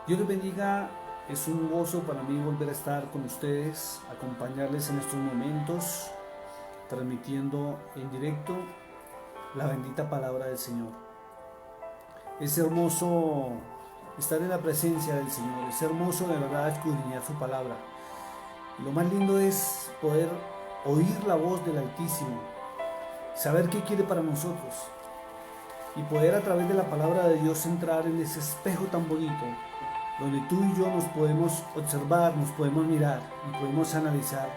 Dios les bendiga, es un gozo para mí volver a estar con ustedes, acompañarles en estos momentos, transmitiendo en directo la bendita palabra del Señor. Es hermoso estar en la presencia del Señor, es hermoso de verdad escudriñar su palabra. Y lo más lindo es poder oír la voz del Altísimo, saber qué quiere para nosotros y poder a través de la palabra de Dios entrar en ese espejo tan bonito donde tú y yo nos podemos observar, nos podemos mirar y podemos analizar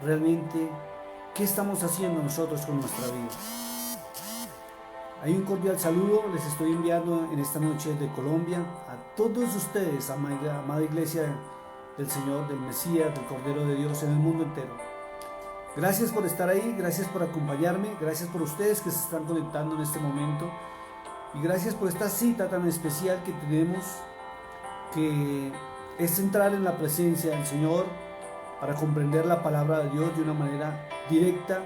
realmente qué estamos haciendo nosotros con nuestra vida. Hay un cordial saludo, les estoy enviando en esta noche de Colombia a todos ustedes, amada iglesia del Señor, del Mesías, del Cordero de Dios en el mundo entero. Gracias por estar ahí, gracias por acompañarme, gracias por ustedes que se están conectando en este momento y gracias por esta cita tan especial que tenemos, que es entrar en la presencia del Señor para comprender la palabra de Dios de una manera directa,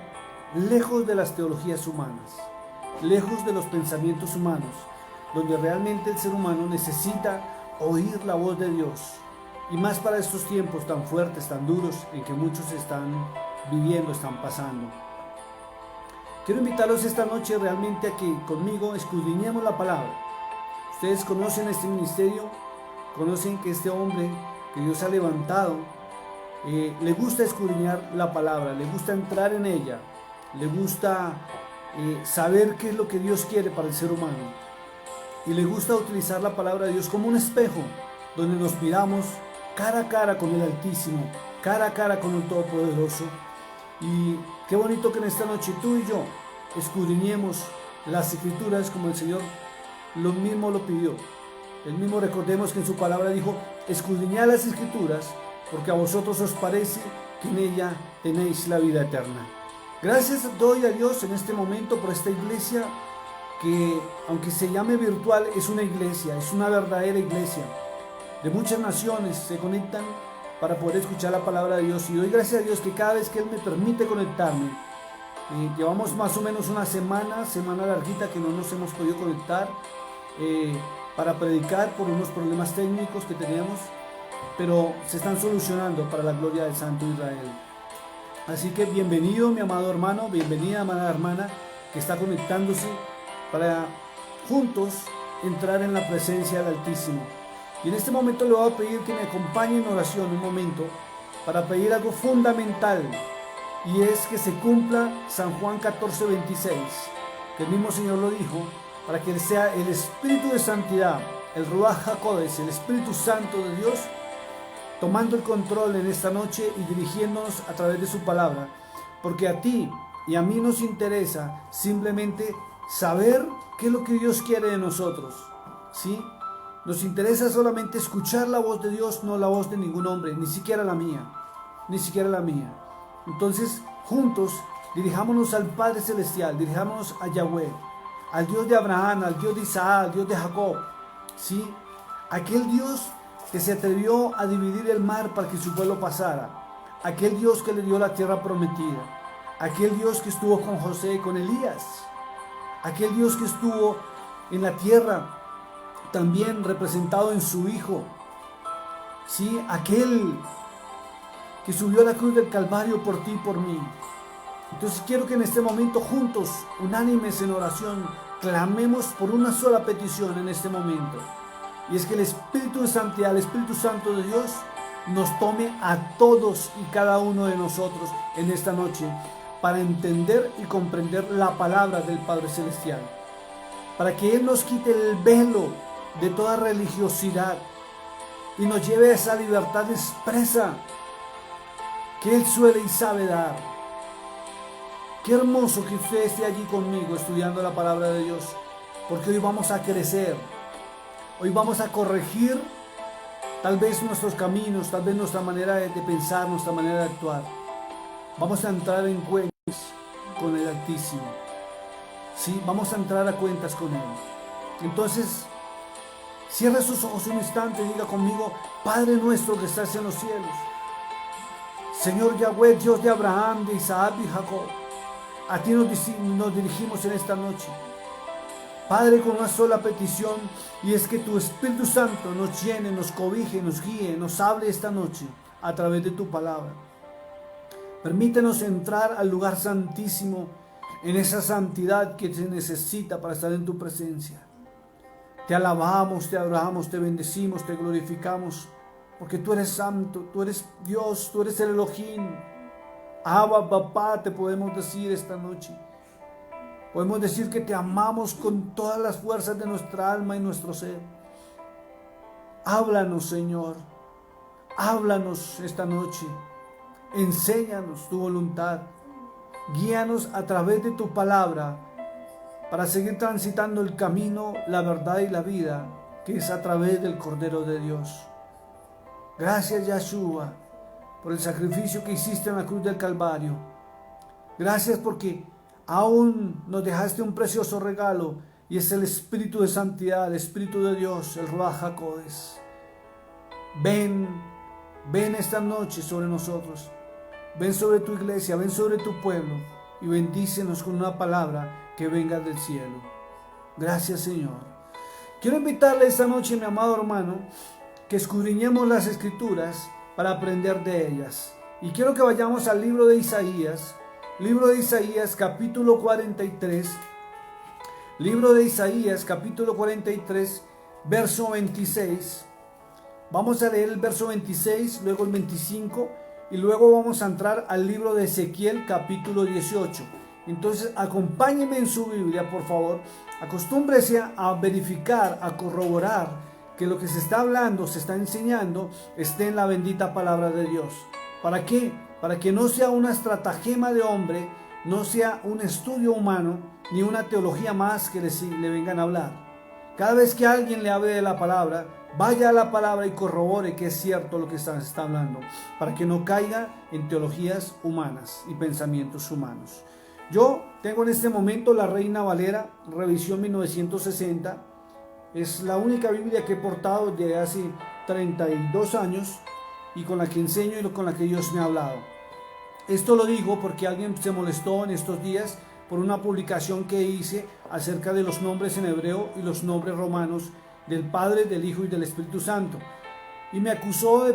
lejos de las teologías humanas, lejos de los pensamientos humanos, donde realmente el ser humano necesita oír la voz de Dios, y más para estos tiempos tan fuertes, tan duros, en que muchos están viviendo, están pasando. Quiero invitarlos esta noche realmente a que conmigo escudriñemos la palabra. Ustedes conocen este ministerio, conocen que este hombre que Dios ha levantado, le gusta escudriñar la palabra, le gusta entrar en ella, le gusta saber qué es lo que Dios quiere para el ser humano, y le gusta utilizar la palabra de Dios como un espejo donde nos miramos cara a cara con el Altísimo, cara a cara con el Todopoderoso. Y qué bonito que en esta noche tú y yo escudriñemos las Escrituras como el Señor lo mismo lo pidió. Él mismo, recordemos que en su palabra dijo: escudriñad las Escrituras, porque a vosotros os parece que en ella tenéis la vida eterna. Gracias doy a Dios en este momento por esta iglesia que, aunque se llame virtual, es una iglesia, es una verdadera iglesia. De muchas naciones se conectan para poder escuchar la palabra de Dios, y doy gracias a Dios que cada vez que Él me permite conectarme, llevamos más o menos una semana larguita que no nos hemos podido conectar para predicar por unos problemas técnicos que teníamos, pero se están solucionando para la gloria del Santo Israel. Así que bienvenido, mi amado hermano, bienvenida, amada hermana, que está conectándose para juntos entrar en la presencia del Altísimo. Y en este momento le voy a pedir que me acompañe en oración un momento para pedir algo fundamental, y es que se cumpla San Juan 14:26, que el mismo Señor lo dijo, para que sea el Espíritu de Santidad, el Ruach HaKodesh, el Espíritu Santo de Dios, tomando el control en esta noche y dirigiéndonos a través de su palabra, porque a ti y a mí nos interesa simplemente saber qué es lo que Dios quiere de nosotros, ¿sí? Nos interesa solamente escuchar la voz de Dios, no la voz de ningún hombre, ni siquiera la mía, ni siquiera la mía. Entonces, juntos, dirijámonos al Padre Celestial, dirijámonos a Yahweh, al Dios de Abraham, al Dios de Isaac, al Dios de Jacob, ¿sí? Aquel Dios que se atrevió a dividir el mar para que su pueblo pasara, aquel Dios que le dio la tierra prometida, aquel Dios que estuvo con José y con Elías, aquel Dios que estuvo en la tierra también representado en su Hijo, ¿sí? Aquel que subió a la cruz del Calvario por ti y por mí. Entonces quiero que en este momento juntos, unánimes en oración, clamemos por una sola petición en este momento, y es que el Espíritu de Santidad, el Espíritu Santo de Dios, nos tome a todos y cada uno de nosotros en esta noche para entender y comprender la palabra del Padre Celestial, para que Él nos quite el velo de toda religiosidad y nos lleve a esa libertad expresa que Él suele y sabe dar. Qué hermoso que usted esté allí conmigo estudiando la palabra de Dios, porque hoy vamos a crecer, hoy vamos a corregir tal vez nuestros caminos, tal vez nuestra manera de pensar, nuestra manera de actuar. Vamos a entrar en cuentas con el Altísimo, ¿sí? Vamos a entrar a cuentas con Él. Entonces, cierre sus ojos un instante y diga conmigo: Padre nuestro que estás en los cielos, Señor Yahweh, Dios de Abraham, de Isaac y Jacob, a ti nos dirigimos en esta noche Padre, con una sola petición, y es que tu Espíritu Santo nos llene, nos cobije, nos guíe, nos hable esta noche a través de tu palabra. Permítenos entrar al lugar santísimo, en esa santidad que se necesita para estar en tu presencia. Te alabamos, te adoramos, te bendecimos, te glorificamos, porque tú eres santo, tú eres Dios, tú eres el Elohim. Abba, papá, te podemos decir esta noche. Podemos decir que te amamos con todas las fuerzas de nuestra alma y nuestro ser. Háblanos, Señor. Háblanos esta noche. Enséñanos tu voluntad. Guíanos a través de tu palabra para seguir transitando el camino, la verdad y la vida, que es a través del Cordero de Dios. Gracias, Yeshua, por el sacrificio que hiciste en la cruz del Calvario. Gracias porque aún nos dejaste un precioso regalo, y es el Espíritu de Santidad, el Espíritu de Dios, el Ruach HaKodesh. Ven esta noche sobre nosotros. Ven sobre tu iglesia, ven sobre tu pueblo y bendícenos con una palabra que venga del cielo. Gracias, Señor. Quiero invitarle esta noche, mi amado hermano, que escudriñemos las Escrituras para aprender de ellas. Y quiero que vayamos al libro de Isaías, capítulo 43. Libro de Isaías, capítulo 43, verso 26. Vamos a leer el verso 26, luego el 25 y luego vamos a entrar al libro de Ezequiel, capítulo 18. Entonces, acompáñenme en su Biblia, por favor. Acostúmbrese a verificar, a corroborar que lo que se está hablando, se está enseñando, esté en la bendita palabra de Dios. ¿Para qué? Para que no sea una estratagema de hombre, no sea un estudio humano, ni una teología más que le vengan a hablar. Cada vez que alguien le hable de la palabra, vaya a la palabra y corrobore que es cierto lo que se está hablando, para que no caiga en teologías humanas y pensamientos humanos. Yo tengo en este momento la Reina Valera, revisión 1960. Es la única Biblia que he portado desde hace 32 años y con la que enseño y con la que Dios me ha hablado. Esto lo digo porque alguien se molestó en estos días por una publicación que hice acerca de los nombres en hebreo y los nombres romanos del Padre, del Hijo y del Espíritu Santo. Y me acusó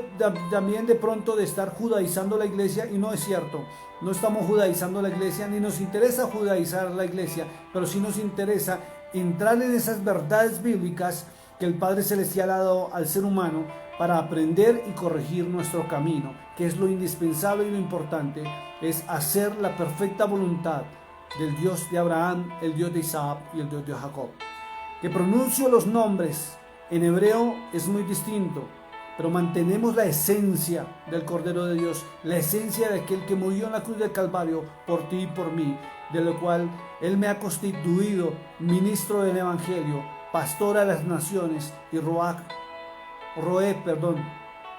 también de pronto de estar judaizando la iglesia, y no es cierto. No estamos judaizando la iglesia, ni nos interesa judaizar la iglesia, pero sí nos interesa entrar en esas verdades bíblicas que el Padre Celestial ha dado al ser humano para aprender y corregir nuestro camino, que es lo indispensable y lo importante, es hacer la perfecta voluntad del Dios de Abraham, el Dios de Isaac y el Dios de Jacob. Que pronuncio los nombres en hebreo es muy distinto, pero mantenemos la esencia del Cordero de Dios, la esencia de aquel que murió en la cruz del Calvario por ti y por mí, de lo cual Él me ha constituido ministro del Evangelio, pastor a las naciones y roé,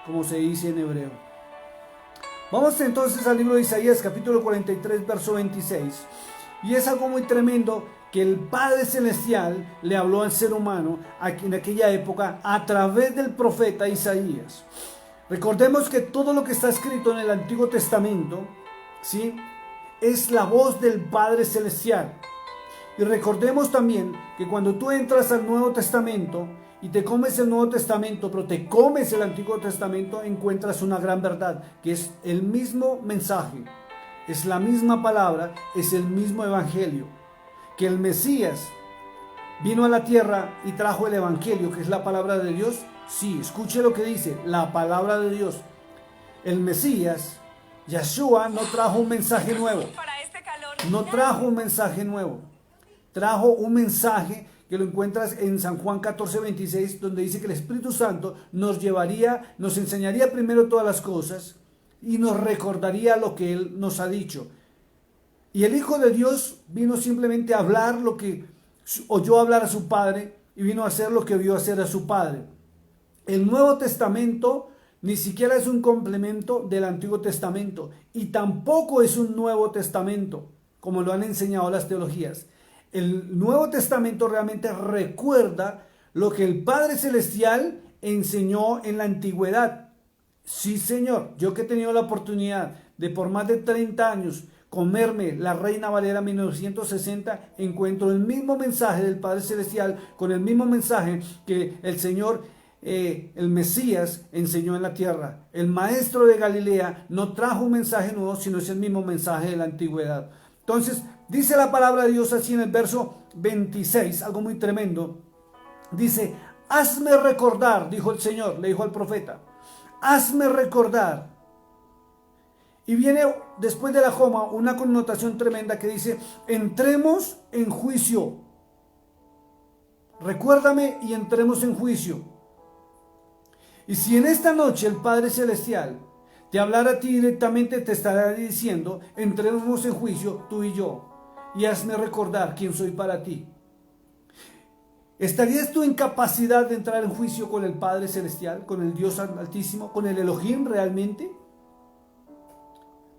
como se dice en hebreo. Vamos entonces al libro de Isaías, capítulo 43, verso 26. Y es algo muy tremendo que el Padre Celestial le habló al ser humano en aquella época a través del profeta Isaías. Recordemos que todo lo que está escrito en el Antiguo Testamento, ¿sí?, es la voz del Padre Celestial. Y recordemos también que cuando tú entras al Nuevo Testamento y te comes el Nuevo Testamento, pero te comes el Antiguo Testamento, encuentras una gran verdad, que es el mismo mensaje, es la misma palabra, es el mismo evangelio. Que el Mesías vino a la tierra y trajo el evangelio, que es la palabra de Dios. Sí, escuche lo que dice, la palabra de Dios. El Mesías, Yeshua, no trajo un mensaje nuevo. No trajo un mensaje nuevo. Trajo un mensaje que lo encuentras en San Juan 14, 26, donde dice que el Espíritu Santo nos enseñaría primero todas las cosas y nos recordaría lo que Él nos ha dicho. Y el Hijo de Dios vino simplemente a hablar lo que oyó hablar a su Padre y vino a hacer lo que vio hacer a su Padre. El Nuevo Testamento ni siquiera es un complemento del Antiguo Testamento y tampoco es un Nuevo Testamento, como lo han enseñado las teologías. El Nuevo Testamento realmente recuerda lo que el Padre Celestial enseñó en la antigüedad. Sí, Señor, yo que he tenido la oportunidad de por más de 30 años comerme la Reina Valera 1960, encuentro el mismo mensaje del Padre Celestial, con el mismo mensaje que el Señor, el Mesías, enseñó en la tierra. El maestro de Galilea no trajo un mensaje nuevo, sino es el mismo mensaje de la antigüedad. Entonces, dice la palabra de Dios así en el verso 26, algo muy tremendo. Dice: hazme recordar, dijo el Señor, le dijo al profeta, hazme recordar. Y viene después de la coma una connotación tremenda que dice: entremos en juicio. Recuérdame y entremos en juicio. Y si en esta noche el Padre Celestial te hablara a ti directamente, te estará diciendo: entremos en juicio tú y yo, y hazme recordar quién soy para ti. ¿Estarías tú en capacidad de entrar en juicio con el Padre Celestial, con el Dios Altísimo, con el Elohim realmente?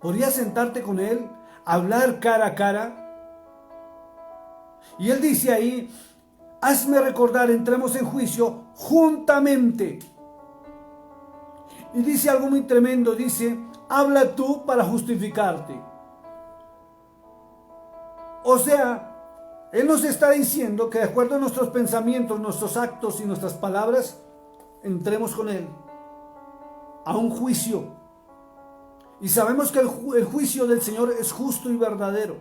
¿Podrías sentarte con Él, hablar cara a cara? Y Él dice ahí: hazme recordar, entremos en juicio juntamente. Y dice algo muy tremendo, dice: habla tú para justificarte. O sea, Él nos está diciendo que de acuerdo a nuestros pensamientos, nuestros actos y nuestras palabras, entremos con Él a un juicio. Y sabemos que el juicio del Señor es justo y verdadero.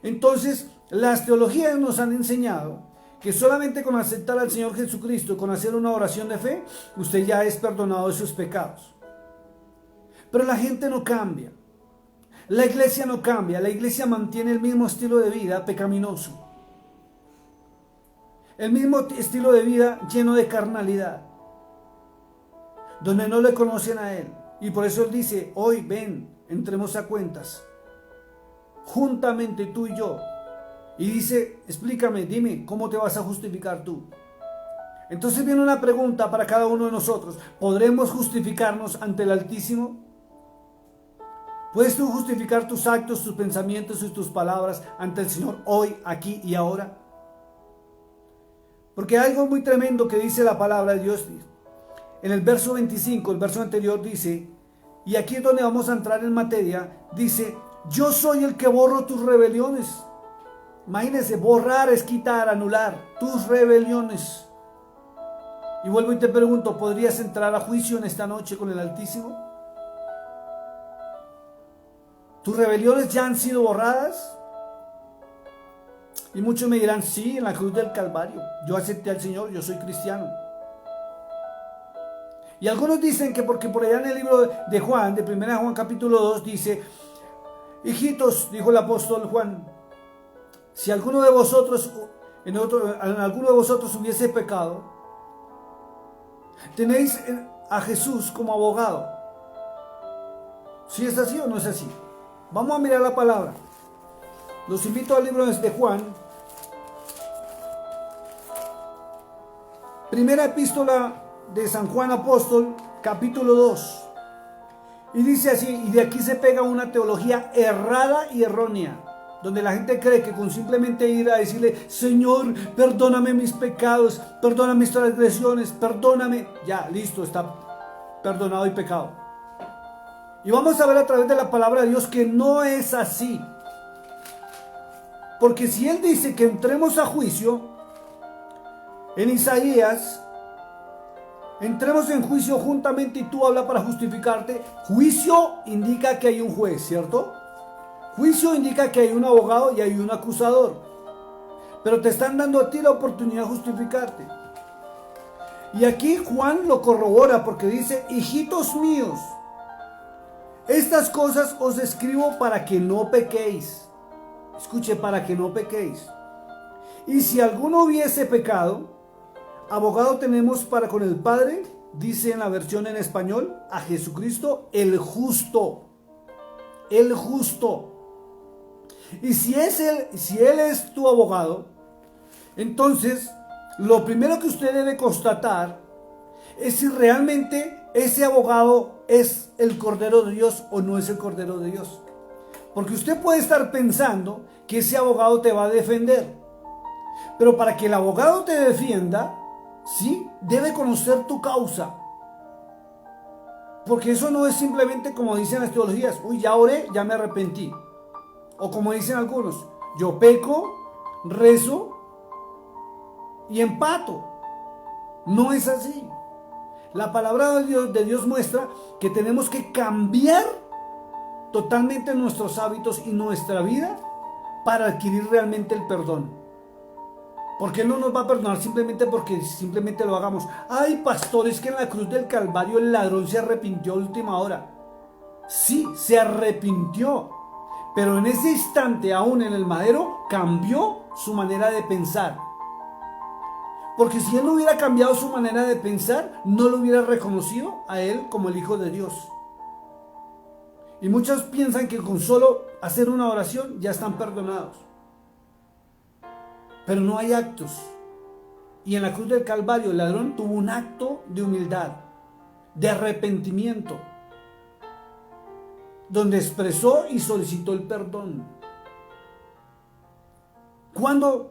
Entonces, las teologías nos han enseñado que solamente con aceptar al Señor Jesucristo, con hacer una oración de fe, usted ya es perdonado de sus pecados. Pero la gente no cambia. La iglesia no cambia. La iglesia mantiene el mismo estilo de vida pecaminoso. El mismo estilo de vida lleno de carnalidad, donde no le conocen a Él. Y por eso Él dice: hoy ven, entremos a cuentas, juntamente tú y yo. Y dice: explícame, dime, ¿cómo te vas a justificar tú? Entonces viene una pregunta para cada uno de nosotros: ¿podremos justificarnos ante el Altísimo? ¿Puedes tú justificar tus actos, tus pensamientos y tus palabras ante el Señor hoy, aquí y ahora? Porque hay algo muy tremendo que dice la palabra de Dios. En el verso 25, el verso anterior dice, y aquí es donde vamos a entrar en materia, dice: yo soy el que borro tus rebeliones. Imagínense, borrar es quitar, anular tus rebeliones. Y vuelvo y te pregunto: ¿podrías entrar a juicio en esta noche con el Altísimo? ¿Tus rebeliones ya han sido borradas? Y muchos me dirán: sí, en la cruz del Calvario. Yo acepté al Señor, yo soy cristiano. Y algunos dicen que porque por allá en el libro de Juan, de 1 Juan capítulo 2, dice: hijitos, dijo el apóstol Juan, si alguno de vosotros, en alguno de vosotros hubiese pecado, tenéis a Jesús como abogado. ¿Sí es así o no es así? Vamos a mirar la palabra. Los invito al libro de Juan. Primera epístola de San Juan Apóstol, capítulo 2. Y dice así, y de aquí se pega una teología errada y errónea, donde la gente cree que con simplemente ir a decirle: Señor, perdóname mis pecados, perdona mis transgresiones, perdóname, ya, listo, está perdonado y pecado. Y vamos a ver a través de la palabra de Dios que no es así. Porque si Él dice que entremos a juicio, en Isaías, entremos en juicio juntamente, y tú hablas para justificarte. Juicio indica que hay un juez, ¿cierto? Juicio indica que hay un abogado y hay un acusador. Pero te están dando a ti la oportunidad de justificarte. Y aquí Juan lo corrobora porque dice: hijitos míos, estas cosas os escribo para que no pequéis. Escuche, para que no pequéis. Y si alguno hubiese pecado, abogado tenemos para con el Padre, dice en la versión en español, a Jesucristo el justo. El justo. Y si Él es tu abogado, entonces lo primero que usted debe constatar es si realmente ese abogado es el Cordero de Dios o no es el Cordero de Dios. Porque usted puede estar pensando que ese abogado te va a defender, pero para que el abogado te defienda, sí, debe conocer tu causa. Porque eso no es simplemente como dicen las teologías, uy, ya oré, ya me arrepentí. O como dicen algunos, yo peco, rezo y empato. No es así. La palabra de Dios muestra que tenemos que cambiar totalmente nuestros hábitos y nuestra vida para adquirir realmente el perdón. Porque Él no nos va a perdonar simplemente porque simplemente lo hagamos. Ay, pastor, es que en la cruz del Calvario el ladrón se arrepintió a última hora. Sí, se arrepintió. Pero en ese instante, aún en el madero, cambió su manera de pensar. Porque si Él no hubiera cambiado su manera de pensar, no lo hubiera reconocido a Él como el Hijo de Dios. Y muchos piensan que con solo hacer una oración ya están perdonados. Pero no hay actos. Y en la cruz del Calvario el ladrón tuvo un acto de humildad, de arrepentimiento, donde expresó y solicitó el perdón. ¿Cuándo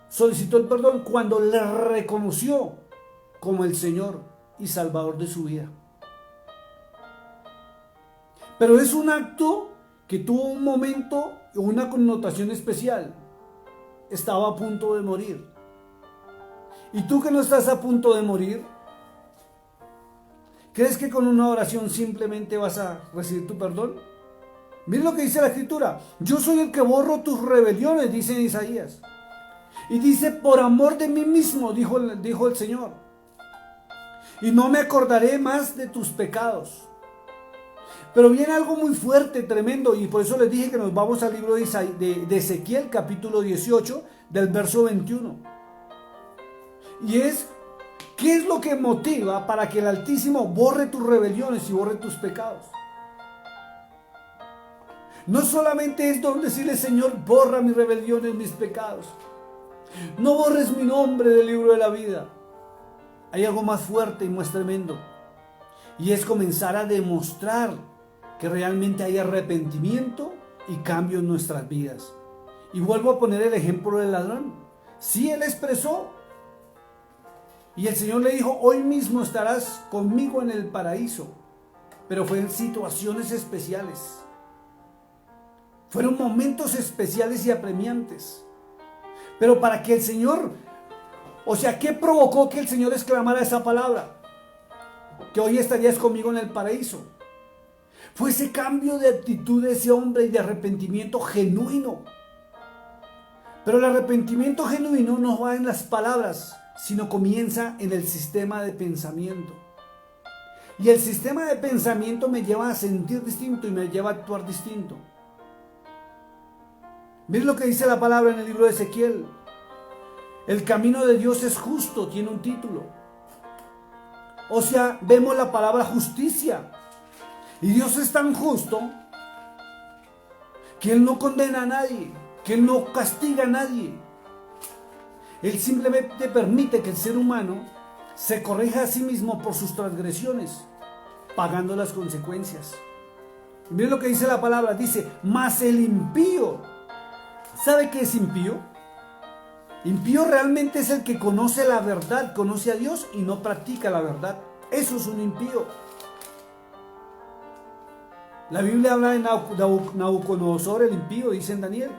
solicitó el perdón? Cuando le reconoció como el Señor y Salvador de su vida. Pero es un acto que tuvo un momento o una connotación especial. Estaba a punto de morir. ¿Y tú que no estás a punto de morir? ¿Crees que con una oración simplemente vas a recibir tu perdón? Mira lo que dice la Escritura. Yo soy el que borro tus rebeliones, dice Isaías. Y dice, por amor de mí mismo, dijo el Señor. Y no me acordaré más de tus pecados. Pero viene algo muy fuerte, tremendo, y por eso les dije que nos vamos al libro de Ezequiel, capítulo 18, del verso 21. Y es, ¿qué es lo que motiva para que el Altísimo borre tus rebeliones y borre tus pecados? No solamente es donde decirle, Señor, borra mis rebeliones, mis pecados. No borres mi nombre del libro de la vida. Hay algo más fuerte y más tremendo. Y es comenzar a demostrar que realmente hay arrepentimiento y cambio en nuestras vidas. Y vuelvo a poner el ejemplo del ladrón. Sí, él expresó. Y el Señor le dijo, hoy mismo estarás conmigo en el paraíso. Pero fue en situaciones especiales. Fueron momentos especiales y apremiantes. Pero para que el Señor, ¿qué provocó que el Señor exclamara esa palabra? Que hoy estarías conmigo en el paraíso. Fue ese cambio de actitud de ese hombre y de arrepentimiento genuino. Pero el arrepentimiento genuino no va en las palabras, sino comienza en el sistema de pensamiento. Y el sistema de pensamiento me lleva a sentir distinto y me lleva a actuar distinto. Miren lo que dice la palabra en el libro de Ezequiel. El camino de Dios es justo, tiene un título. Vemos la palabra justicia. Y Dios es tan justo que Él no condena a nadie, que Él no castiga a nadie. Él simplemente permite que el ser humano se corrija a sí mismo por sus transgresiones, pagando las consecuencias. Miren lo que dice la palabra, dice, mas el impío. ¿Sabe qué es impío? Impío realmente es el que conoce la verdad, conoce a Dios y no practica la verdad. Eso es un impío. La Biblia habla de Nabucodonosor, el impío, dice en Daniel.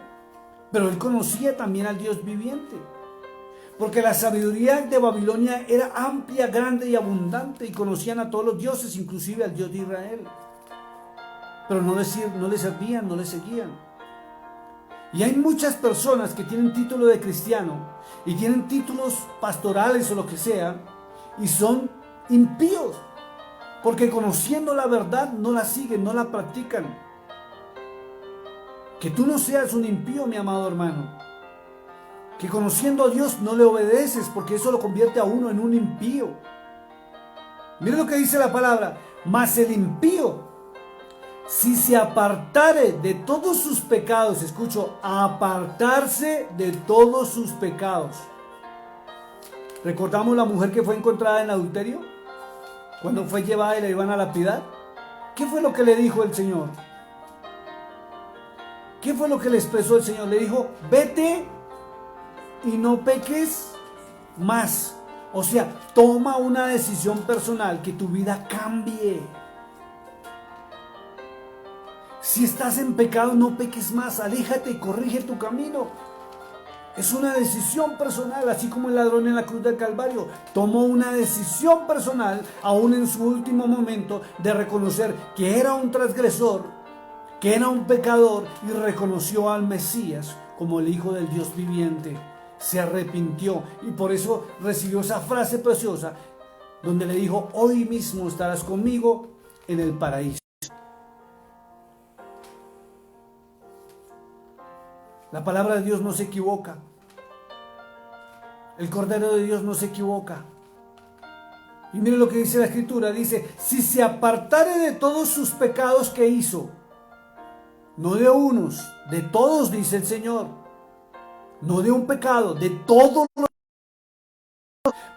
Pero él conocía también al Dios viviente. Porque la sabiduría de Babilonia era amplia, grande y abundante. Y conocían a todos los dioses, inclusive al Dios de Israel. Pero no le servían, no le seguían. Y hay muchas personas que tienen título de cristiano y tienen títulos pastorales o lo que sea. Y son impíos. Porque conociendo la verdad no la siguen, no la practican. Que tú no seas un impío, mi amado hermano. Que conociendo a Dios no le obedeces, porque eso lo convierte a uno en un impío. Mira lo que dice la palabra. Mas el impío, si se apartare de todos sus pecados, escucho, apartarse de todos sus pecados. ¿Recordamos la mujer que fue encontrada en adulterio? Cuando fue llevada y la iban a lapidar. ¿Qué fue lo que le dijo el Señor? ¿Qué fue lo que le expresó el Señor? Le dijo, vete y no peques más. O sea, toma una decisión personal, que tu vida cambie. Si estás en pecado, no peques más, aléjate y corrige tu camino. Es una decisión personal, así como el ladrón en la cruz del Calvario tomó una decisión personal, aún en su último momento, de reconocer que era un transgresor, que era un pecador, y reconoció al Mesías como el Hijo del Dios viviente. Se arrepintió y por eso recibió esa frase preciosa donde le dijo: hoy mismo estarás conmigo en el paraíso. La palabra de Dios no se equivoca. El Cordero de Dios no se equivoca. Y mire lo que dice la Escritura. Dice: si se apartare de todos sus pecados que hizo. No de unos, de todos, dice el Señor. No de un pecado, de todos.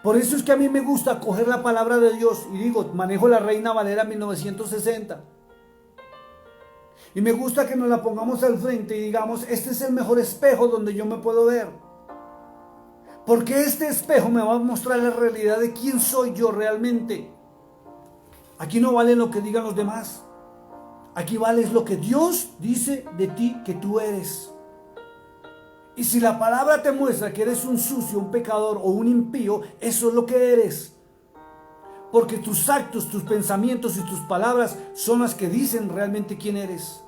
Por eso es que a mí me gusta coger la palabra de Dios. Y digo, manejo la Reina Valera 1960. Y me gusta que nos la pongamos al frente y digamos: este es el mejor espejo donde yo me puedo ver. Porque este espejo me va a mostrar la realidad de quién soy yo realmente. Aquí no vale lo que digan los demás. Aquí vale lo que Dios dice de ti que tú eres. Y si la palabra te muestra que eres un sucio, un pecador o un impío, eso es lo que eres. Porque tus actos, tus pensamientos y tus palabras son las que dicen realmente quién eres.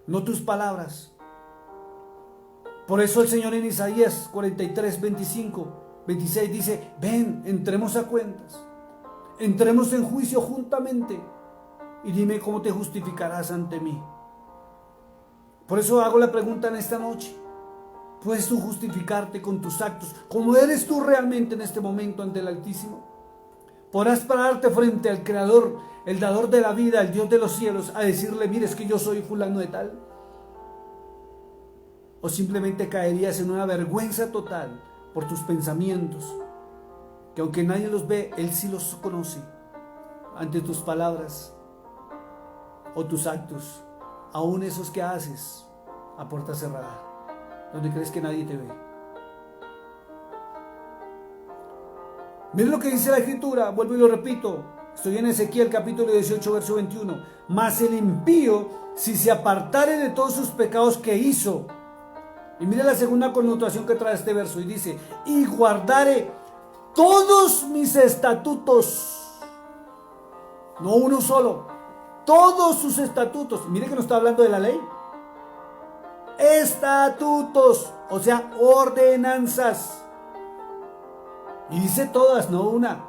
No tus palabras. Por eso el Señor en Isaías 43, 26 dice: ven, entremos a cuentas, entremos en juicio juntamente, y dime cómo te justificarás ante mí. Por eso hago la pregunta en esta noche: ¿puedes tú justificarte con tus actos, como eres tú realmente en este momento ante el Altísimo? ¿Podrás pararte frente al Creador, el dador de la vida, el Dios de los cielos, a decirle: mire, es que yo soy fulano de tal? ¿O simplemente caerías en una vergüenza total por tus pensamientos, que aunque nadie los ve, Él sí los conoce, ante tus palabras o tus actos, aún esos que haces a puerta cerrada, donde crees que nadie te ve? Miren lo que dice la Escritura, vuelvo y lo repito. Estoy en Ezequiel capítulo 18, verso 21. Mas el impío, si se apartare de todos sus pecados que hizo. Y mire la segunda connotación que trae este verso, y dice: y guardare todos mis estatutos. No uno solo, todos sus estatutos. Mire que no está hablando de la ley. Estatutos, o sea, ordenanzas. Y dice todas, no una.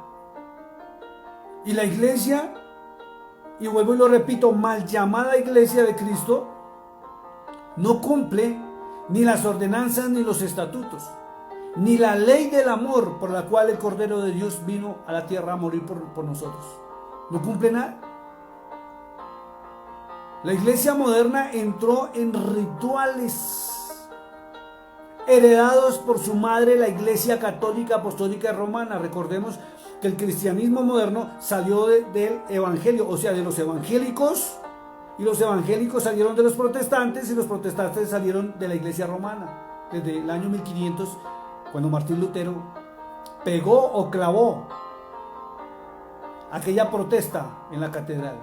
Y la iglesia, y vuelvo y lo repito, mal llamada iglesia de Cristo, no cumple ni las ordenanzas ni los estatutos, ni la ley del amor por la cual el Cordero de Dios vino a la tierra a morir por nosotros. No cumple nada. La iglesia moderna entró en rituales heredados por su madre, la Iglesia Católica Apostólica Romana. Recordemos que el cristianismo moderno salió del evangelio, o sea, de los evangélicos, y los evangélicos salieron de los protestantes, y los protestantes salieron de la Iglesia Romana. Desde el año 1500, cuando Martín Lutero pegó o clavó aquella protesta en la catedral.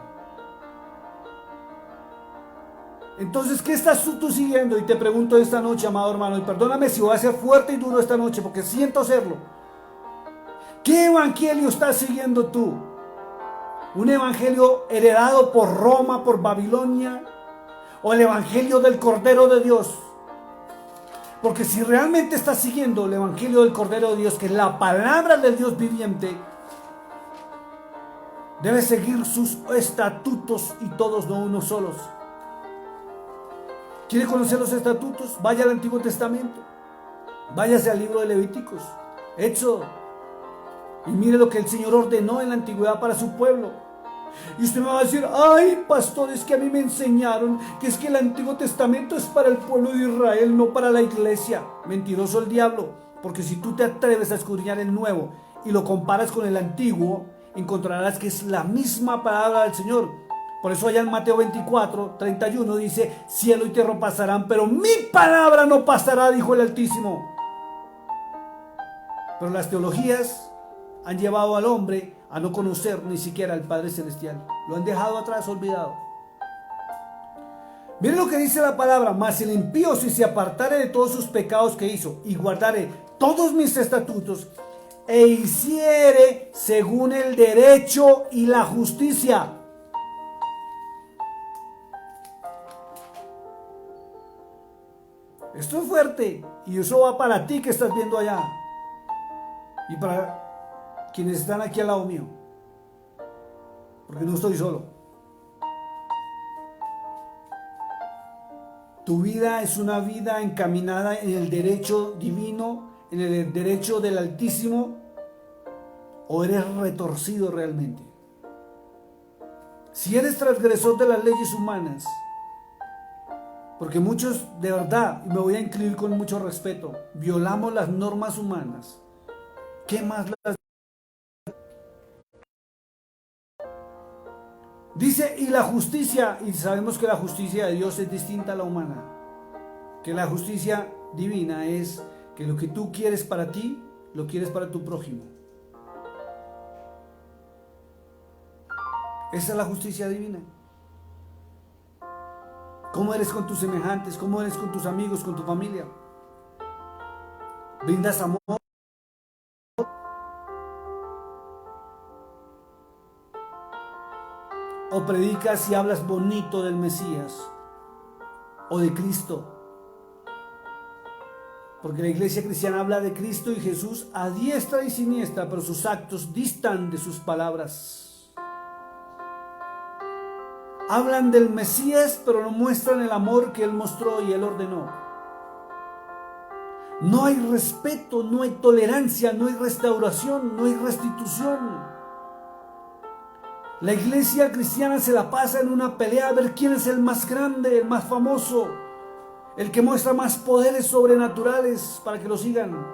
Entonces, ¿qué estás tú siguiendo? Y te pregunto esta noche, amado hermano, y perdóname si voy a ser fuerte y duro esta noche, porque siento serlo. ¿Qué evangelio estás siguiendo tú? ¿Un evangelio heredado por Roma, por Babilonia? ¿O el evangelio del Cordero de Dios? Porque si realmente estás siguiendo el evangelio del Cordero de Dios, que es la palabra del Dios viviente, debes seguir sus estatutos, y todos, no unos solos. ¿Quiere conocer los estatutos? Vaya al Antiguo Testamento. Váyase al libro de Levíticos, Éxodo, y mire lo que el Señor ordenó en la antigüedad para su pueblo. Y usted me va a decir: ay, pastor, es que a mí me enseñaron que es que el Antiguo Testamento es para el pueblo de Israel, no para la iglesia. Mentiroso el diablo, porque si tú te atreves a escudriñar el Nuevo y lo comparas con el Antiguo, encontrarás que es la misma palabra del Señor. Por eso allá en Mateo 24, 31 dice: cielo y tierra pasarán, pero mi palabra no pasará, dijo el Altísimo. Pero las teologías han llevado al hombre a no conocer ni siquiera al Padre Celestial. Lo han dejado atrás, olvidado. Miren lo que dice la palabra: mas el impío, si se apartare de todos sus pecados que hizo y guardare todos mis estatutos e hiciere según el derecho y la justicia. Esto es fuerte, y eso va para ti que estás viendo allá y para quienes están aquí al lado mío, porque no estoy solo. Tu vida es una vida encaminada en el derecho divino, en el derecho del Altísimo, o eres retorcido realmente. Si eres transgresor de las leyes humanas, porque muchos, de verdad, y me voy a incluir con mucho respeto, violamos las normas humanas. ¿Qué más las? Dice, y la justicia, y sabemos que la justicia de Dios es distinta a la humana, que la justicia divina es que lo que tú quieres para ti, lo quieres para tu prójimo. Esa es la justicia divina. ¿Cómo eres con tus semejantes? ¿Cómo eres con tus amigos, con tu familia? ¿Brindas amor? ¿O predicas y hablas bonito del Mesías o de Cristo? Porque la iglesia cristiana habla de Cristo y Jesús a diestra y siniestra, pero sus actos distan de sus palabras. Hablan del Mesías, pero no muestran el amor que Él mostró y Él ordenó. No hay respeto, no hay tolerancia, no hay restauración, no hay restitución. La iglesia cristiana se la pasa en una pelea a ver quién es el más grande, el más famoso, el que muestra más poderes sobrenaturales para que lo sigan.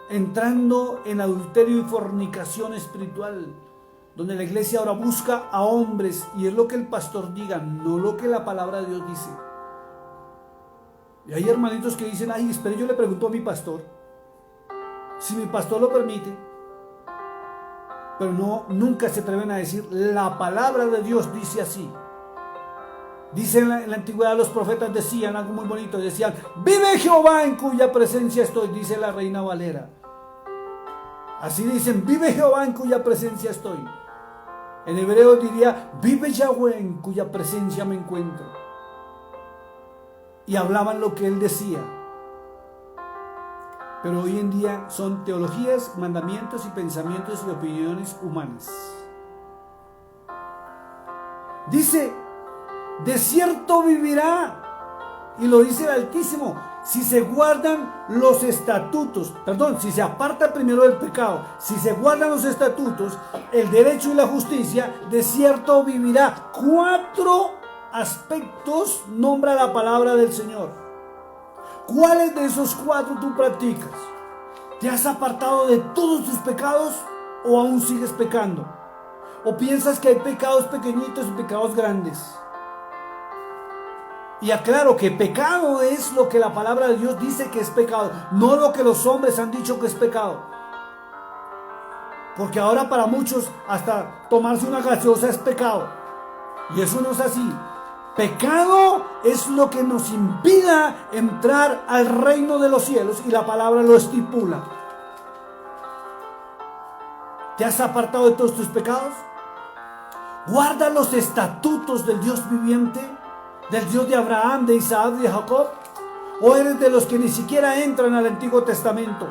Entrando en adulterio y fornicación espiritual, donde la iglesia ahora busca a hombres, y es lo que el pastor diga, no lo que la palabra de Dios dice. Y hay hermanitos que dicen, ay, espere, yo le pregunto a mi pastor, si mi pastor lo permite, pero nunca se atreven a decir, la palabra de Dios dice así. Dice en la antigüedad, los profetas decían algo muy bonito, decían, vive Jehová en cuya presencia estoy, dice la Reina Valera. Así dicen, vive Jehová en cuya presencia estoy. En hebreo diría, vive Yahweh en cuya presencia me encuentro. Y hablaban lo que él decía. Pero hoy en día son teologías, mandamientos y pensamientos y opiniones humanas. Dice, de cierto vivirá, y lo dice el Altísimo, si se guardan los estatutos, si se aparta primero del pecado, si se guardan los estatutos, el derecho y la justicia, de cierto vivirá. 4 aspectos nombra la palabra del Señor. ¿Cuáles de esos 4 tú practicas? ¿Te has apartado de todos tus pecados o aún sigues pecando? ¿O piensas que hay pecados pequeñitos y pecados grandes? Y aclaro que pecado es lo que la palabra de Dios dice que es pecado, no lo que los hombres han dicho que es pecado. Porque ahora para muchos hasta tomarse una gaseosa es pecado. Y eso no es así. Pecado es lo que nos impida entrar al reino de los cielos, y la palabra lo estipula. ¿Te has apartado de todos tus pecados? ¿Guarda los estatutos del Dios viviente? ¿Del Dios de Abraham, de Isaac, de Jacob? ¿O eres de los que ni siquiera entran al Antiguo Testamento?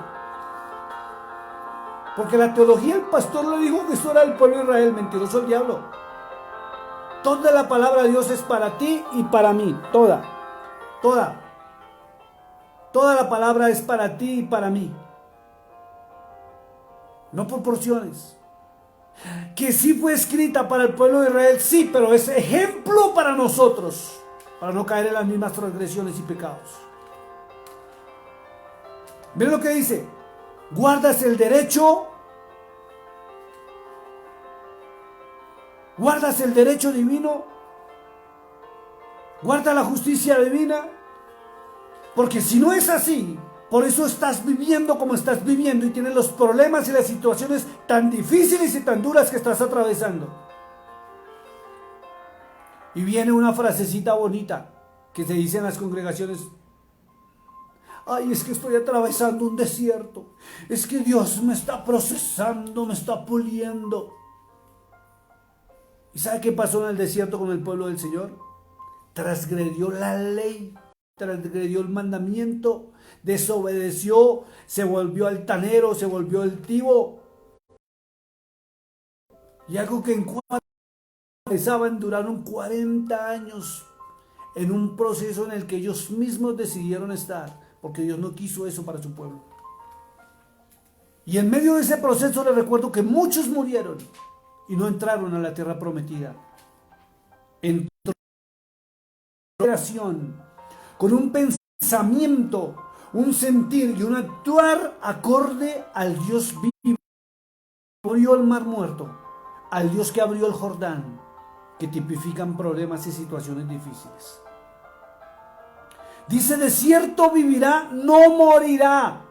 Porque la teología, el pastor le dijo que eso era el pueblo de Israel. Mentiroso el diablo. Toda la palabra de Dios es para ti y para mí. Toda la palabra es para ti y para mí. No por porciones. Que sí fue escrita para el pueblo de Israel, sí, pero es ejemplo para nosotros, para no caer en las mismas transgresiones y pecados. Miren lo que dice: guardas el derecho, guardas el derecho divino, guarda la justicia divina, porque si no es así, Por eso estás viviendo como estás viviendo y tienes los problemas y las situaciones tan difíciles y tan duras que estás atravesando. Y viene una frasecita bonita que se dice en las congregaciones: ay, es que estoy atravesando un desierto. Es que Dios me está procesando, me está puliendo. ¿Y sabe qué pasó en el desierto con el pueblo del Señor? Transgredió la ley, transgredió el mandamiento, desobedeció, se volvió altanero, se volvió altivo. Y algo que en cuanto pensaban duraron 40 años en un proceso en el que ellos mismos decidieron estar, porque Dios no quiso eso para su pueblo. Y en medio de ese proceso les recuerdo que muchos murieron y no entraron a la tierra prometida. Entró con un pensamiento, un sentir y un actuar acorde al Dios vivo, que abrió el mar muerto, al Dios que abrió el Jordán, que tipifican problemas y situaciones difíciles. Dice: de cierto vivirá, no morirá.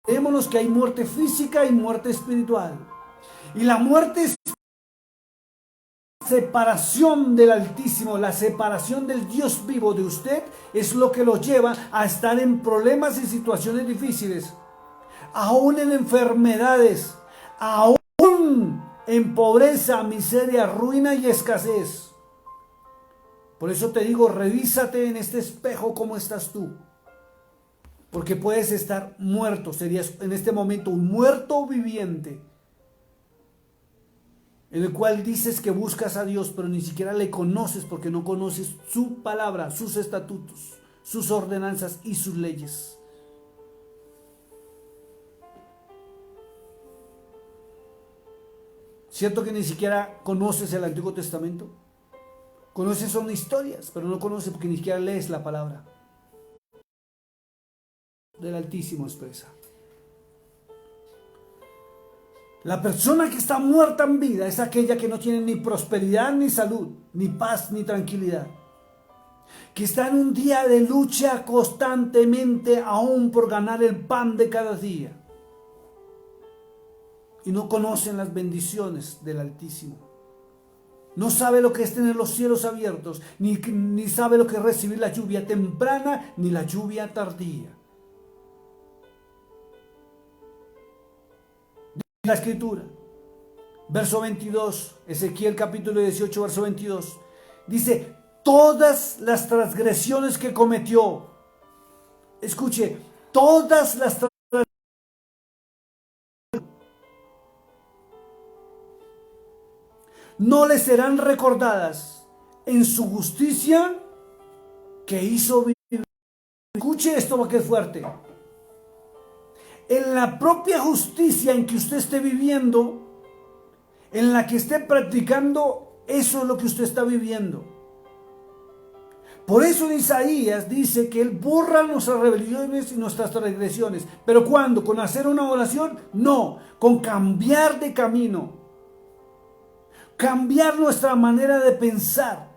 Vémonos que hay muerte física y muerte espiritual. Y la muerte es separación del Altísimo, la separación del Dios vivo de usted es lo que lo lleva a estar en problemas y situaciones difíciles, aún en enfermedades, aún en pobreza, miseria, ruina y escasez. Por eso te digo, revísate en este espejo cómo estás tú, porque puedes estar muerto, serías en este momento un muerto viviente, en el cual dices que buscas a Dios, pero ni siquiera le conoces porque no conoces su palabra, sus estatutos, sus ordenanzas y sus leyes. ¿Cierto que ni siquiera conoces el Antiguo Testamento? Conoces son historias, pero no conoces porque ni siquiera lees la palabra del Altísimo expresa. La persona que está muerta en vida es aquella que no tiene ni prosperidad, ni salud, ni paz, ni tranquilidad. Que está en un día de lucha constantemente aún por ganar el pan de cada día. Y no conocen las bendiciones del Altísimo. No sabe lo que es tener los cielos abiertos, ni sabe lo que es recibir la lluvia temprana, ni la lluvia tardía. La escritura, verso 22, Ezequiel capítulo 18, verso 22, dice: todas las transgresiones que cometió, escuche, todas las transgresiones no le serán recordadas en su justicia que hizo vivir. Escuche esto porque es fuerte. En la propia justicia en que usted esté viviendo, en la que esté practicando, eso es lo que usted está viviendo. Por eso en Isaías dice que Él borra nuestras rebeliones y nuestras transgresiones. ¿Pero cuándo? ¿Con hacer una oración? No, con cambiar de camino. Cambiar nuestra manera de pensar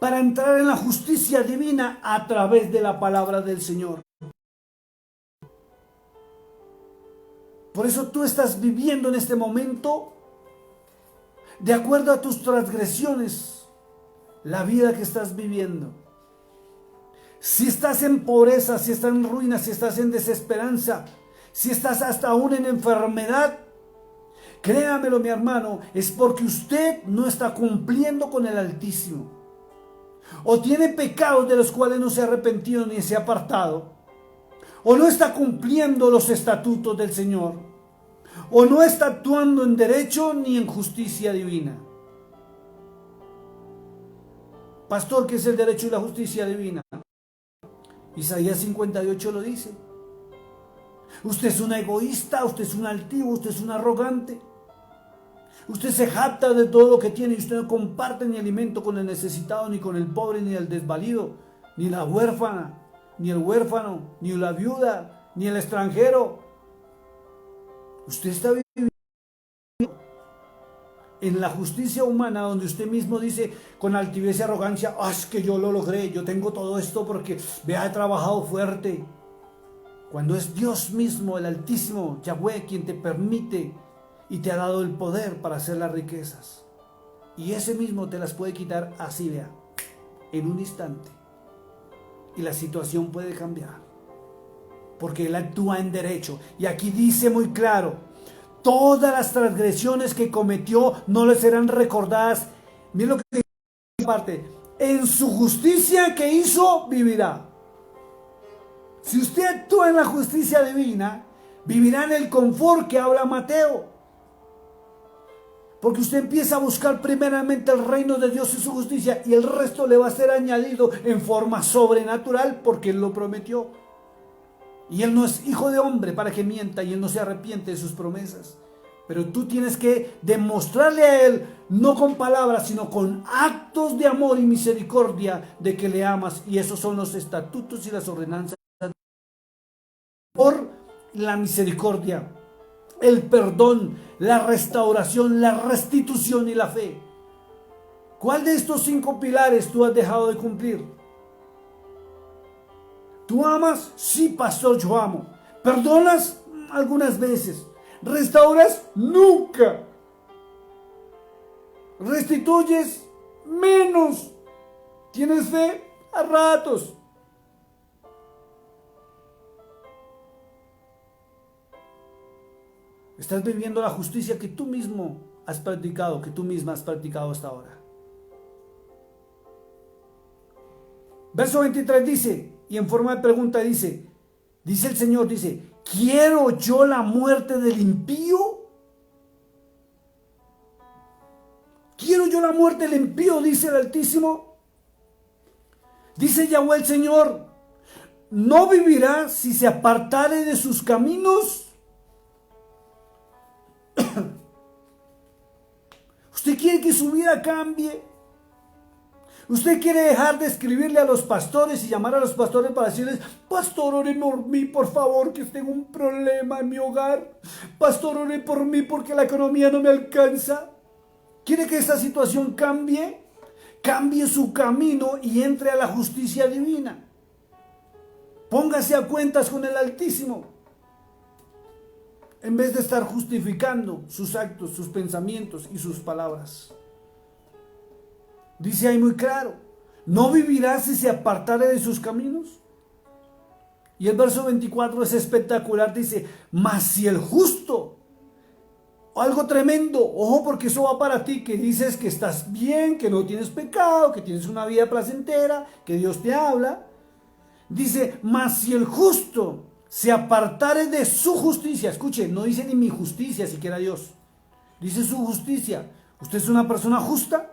para entrar en la justicia divina a través de la palabra del Señor. Por eso tú estás viviendo en este momento de acuerdo a tus transgresiones, la vida que estás viviendo. Si estás en pobreza, si estás en ruina, si estás en desesperanza, si estás hasta aún en enfermedad, créamelo, mi hermano, es porque usted no está cumpliendo con el Altísimo. O tiene pecados de los cuales no se ha arrepentido ni se ha apartado. O no está cumpliendo los estatutos del Señor, o no está actuando en derecho ni en justicia divina. Pastor, ¿qué es el derecho y la justicia divina? Isaías 58 lo dice. Usted es un egoísta, usted es un altivo, usted es un arrogante. Usted se jacta de todo lo que tiene y usted no comparte ni alimento con el necesitado, ni con el pobre, ni el desvalido, ni la huérfana, ni el huérfano, ni la viuda, ni el extranjero. Usted está viviendo en la justicia humana, donde usted mismo dice con altivez y arrogancia, es que yo lo logré, yo tengo todo esto porque vea, he trabajado fuerte. Cuando es Dios mismo, el Altísimo, Yahweh, quien te permite y te ha dado el poder para hacer las riquezas. Y ese mismo te las puede quitar así, vea, en un instante. Y la situación puede cambiar. Porque Él actúa en derecho. Y aquí dice muy claro, todas las transgresiones que cometió no le serán recordadas. Miren lo que dice parte. En su justicia que hizo, vivirá. Si usted actúa en la justicia divina, vivirá en el confort que habla Mateo. Porque usted empieza a buscar primeramente el reino de Dios y su justicia, y el resto le va a ser añadido en forma sobrenatural, porque Él lo prometió. Y Él no es hijo de hombre para que mienta, y Él no se arrepiente de sus promesas. Pero tú tienes que demostrarle a Él, no con palabras, sino con actos de amor y misericordia, de que le amas. Y esos son los estatutos y las ordenanzas. Por la misericordia, el perdón, la restauración, la restitución y la fe. ¿Cuál de estos 5 pilares tú has dejado de cumplir? ¿Tú amas? Sí, pastor, yo amo. ¿Perdonas? Algunas veces. ¿Restauras? Nunca. ¿Restituyes? Menos. ¿Tienes fe? A ratos. Estás viviendo la justicia que tú mismo has practicado, que tú misma has practicado hasta ahora. Verso 23 dice, y en forma de pregunta dice el Señor, dice, ¿quiero yo la muerte del impío? ¿Quiero yo la muerte del impío? Dice el Altísimo. Dice Yahweh el Señor, ¿no vivirá si se apartare de sus caminos? ¿Usted quiere que su vida cambie? ¿Usted quiere dejar de escribirle a los pastores y llamar a los pastores para decirles, pastor, ore por mí, por favor, que tengo un problema en mi hogar? Pastor, ore por mí porque la economía no me alcanza. ¿Quiere que esta situación cambie? Cambie su camino y entre a la justicia divina. Póngase a cuentas con el Altísimo. En vez de estar justificando sus actos, sus pensamientos y sus palabras. Dice ahí muy claro, ¿no vivirá si se apartare de sus caminos? Y el verso 24 es espectacular, dice, mas si el justo, algo tremendo, ojo porque eso va para ti, que dices que estás bien, que no tienes pecado, que tienes una vida placentera, que Dios te habla. Dice, mas si el justo se apartare de su justicia, escuche, no dice ni mi justicia siquiera Dios, dice su justicia. ¿Usted es una persona justa?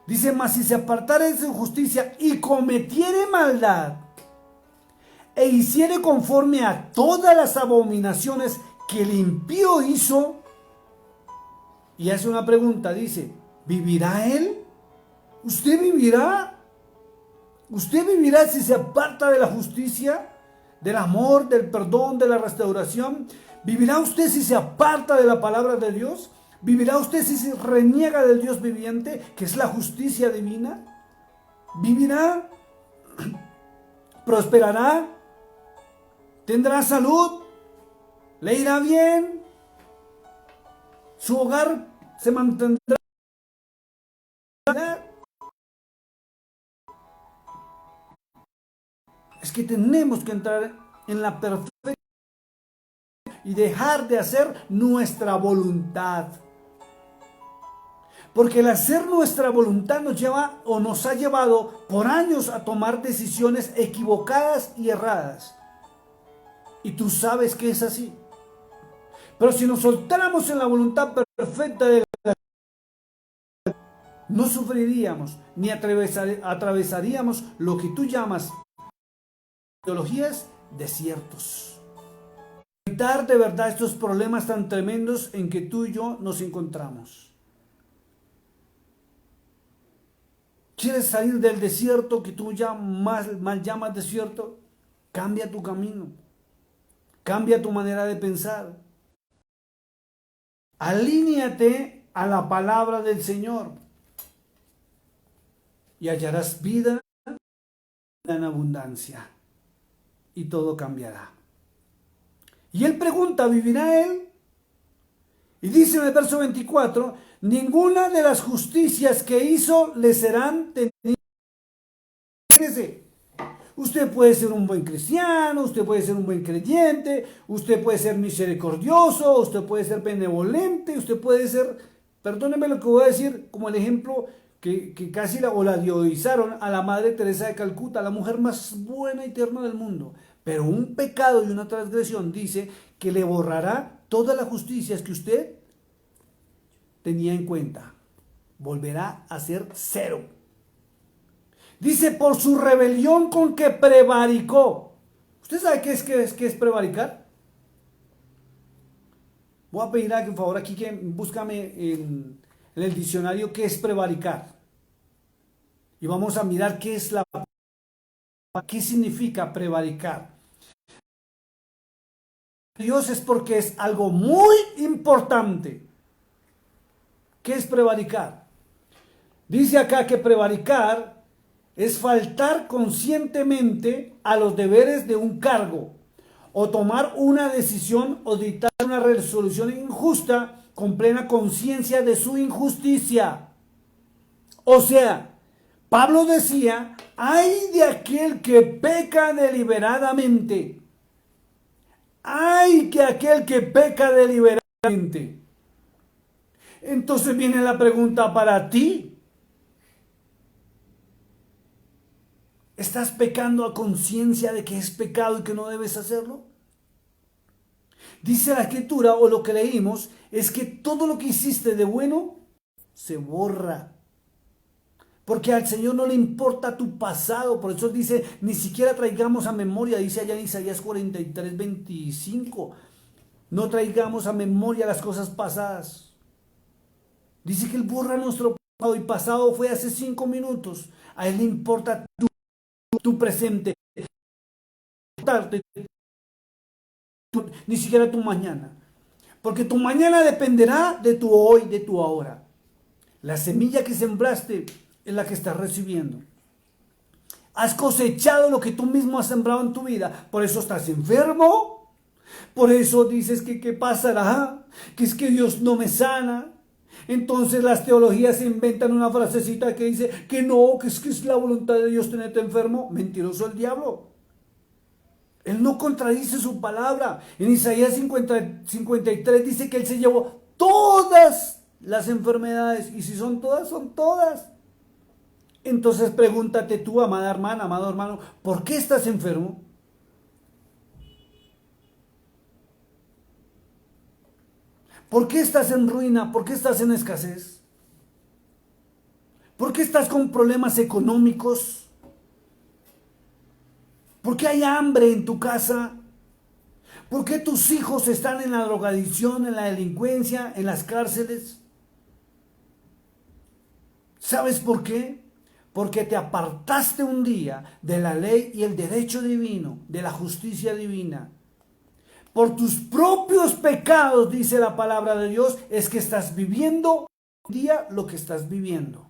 Dice, mas si se apartare de su justicia y cometiere maldad e hiciere conforme a todas las abominaciones que el impío hizo, y hace una pregunta, dice, ¿vivirá él? ¿Usted vivirá? ¿Usted vivirá si se aparta de la justicia, del amor, del perdón, de la restauración? ¿Vivirá usted si se aparta de la palabra de Dios? ¿Vivirá usted si se reniega del Dios viviente, que es la justicia divina? ¿Vivirá? ¿Prosperará? ¿Tendrá salud? ¿Le irá bien? ¿Su hogar se mantendrá? Es que tenemos que entrar en la perfecta y dejar de hacer nuestra voluntad. Porque el hacer nuestra voluntad nos lleva o nos ha llevado por años a tomar decisiones equivocadas y erradas. Y tú sabes que es así. Pero si nos soltáramos en la voluntad perfecta de Dios, no sufriríamos ni atravesaríamos lo que tú llamas teologías desiertos. Evitar de verdad estos problemas tan tremendos en que tú y yo nos encontramos. ¿Quieres salir del desierto que tú ya mal llamas desierto? Cambia tu camino. Cambia tu manera de pensar. Alíñate a la palabra del Señor y hallarás vida en abundancia y todo cambiará. Y él pregunta, ¿vivirá él? Y dice en el verso 24, ninguna de las justicias que hizo le serán tenidas. Usted puede ser un buen cristiano, usted puede ser un buen creyente, usted puede ser misericordioso, usted puede ser benevolente, usted puede ser, perdóneme lo que voy a decir, como el ejemplo que casi la diodizaron a la Madre Teresa de Calcuta, la mujer más buena y tierna del mundo. Pero un pecado y una transgresión dice que le borrará todas las justicias que usted tenía en cuenta. Volverá a ser cero. Dice, por su rebelión con que prevaricó. ¿Usted sabe qué es prevaricar? Voy a pedir a que, por favor, aquí que búscame en el diccionario qué es prevaricar. Y vamos a mirar qué significa prevaricar. Dios es porque es algo muy importante. ¿Qué es prevaricar? Dice acá que prevaricar es faltar conscientemente a los deberes de un cargo, o tomar una decisión o dictar una resolución injusta con plena conciencia de su injusticia. O sea, Pablo decía, ay de aquel que peca deliberadamente. Ay que aquel que peca deliberadamente. Entonces viene la pregunta para ti. ¿Estás pecando a conciencia de que es pecado y que no debes hacerlo? Dice la Escritura, o lo que leímos, es que todo lo que hiciste de bueno se borra. Porque al Señor no le importa tu pasado. Por eso dice, ni siquiera traigamos a memoria, dice allá en Isaías 43, 25. No traigamos a memoria las cosas pasadas. Dice que Él borra nuestro pasado, y pasado fue hace 5 minutos. A Él le importa tu presente. Ni siquiera tu mañana. Porque tu mañana dependerá de tu hoy, de tu ahora. La semilla que sembraste es la que estás recibiendo. Has cosechado lo que tú mismo has sembrado en tu vida. Por eso estás enfermo. Por eso dices que qué pasará. Que es que Dios no me sana. Entonces las teologías inventan una frasecita que dice que no, que es la voluntad de Dios tenerte enfermo. Mentiroso el diablo. Él no contradice su palabra. En Isaías 53 dice que Él se llevó todas las enfermedades. Y si son todas, son todas. Entonces pregúntate tú, amada hermana, amado hermano, ¿por qué estás enfermo? ¿Por qué estás en ruina? ¿Por qué estás en escasez? ¿Por qué estás con problemas económicos? ¿Por qué hay hambre en tu casa? ¿Por qué tus hijos están en la drogadicción, en la delincuencia, en las cárceles? ¿Sabes por qué? Porque te apartaste un día de la ley y el derecho divino, de la justicia divina. Por tus propios pecados, dice la palabra de Dios, es que estás viviendo un día lo que estás viviendo.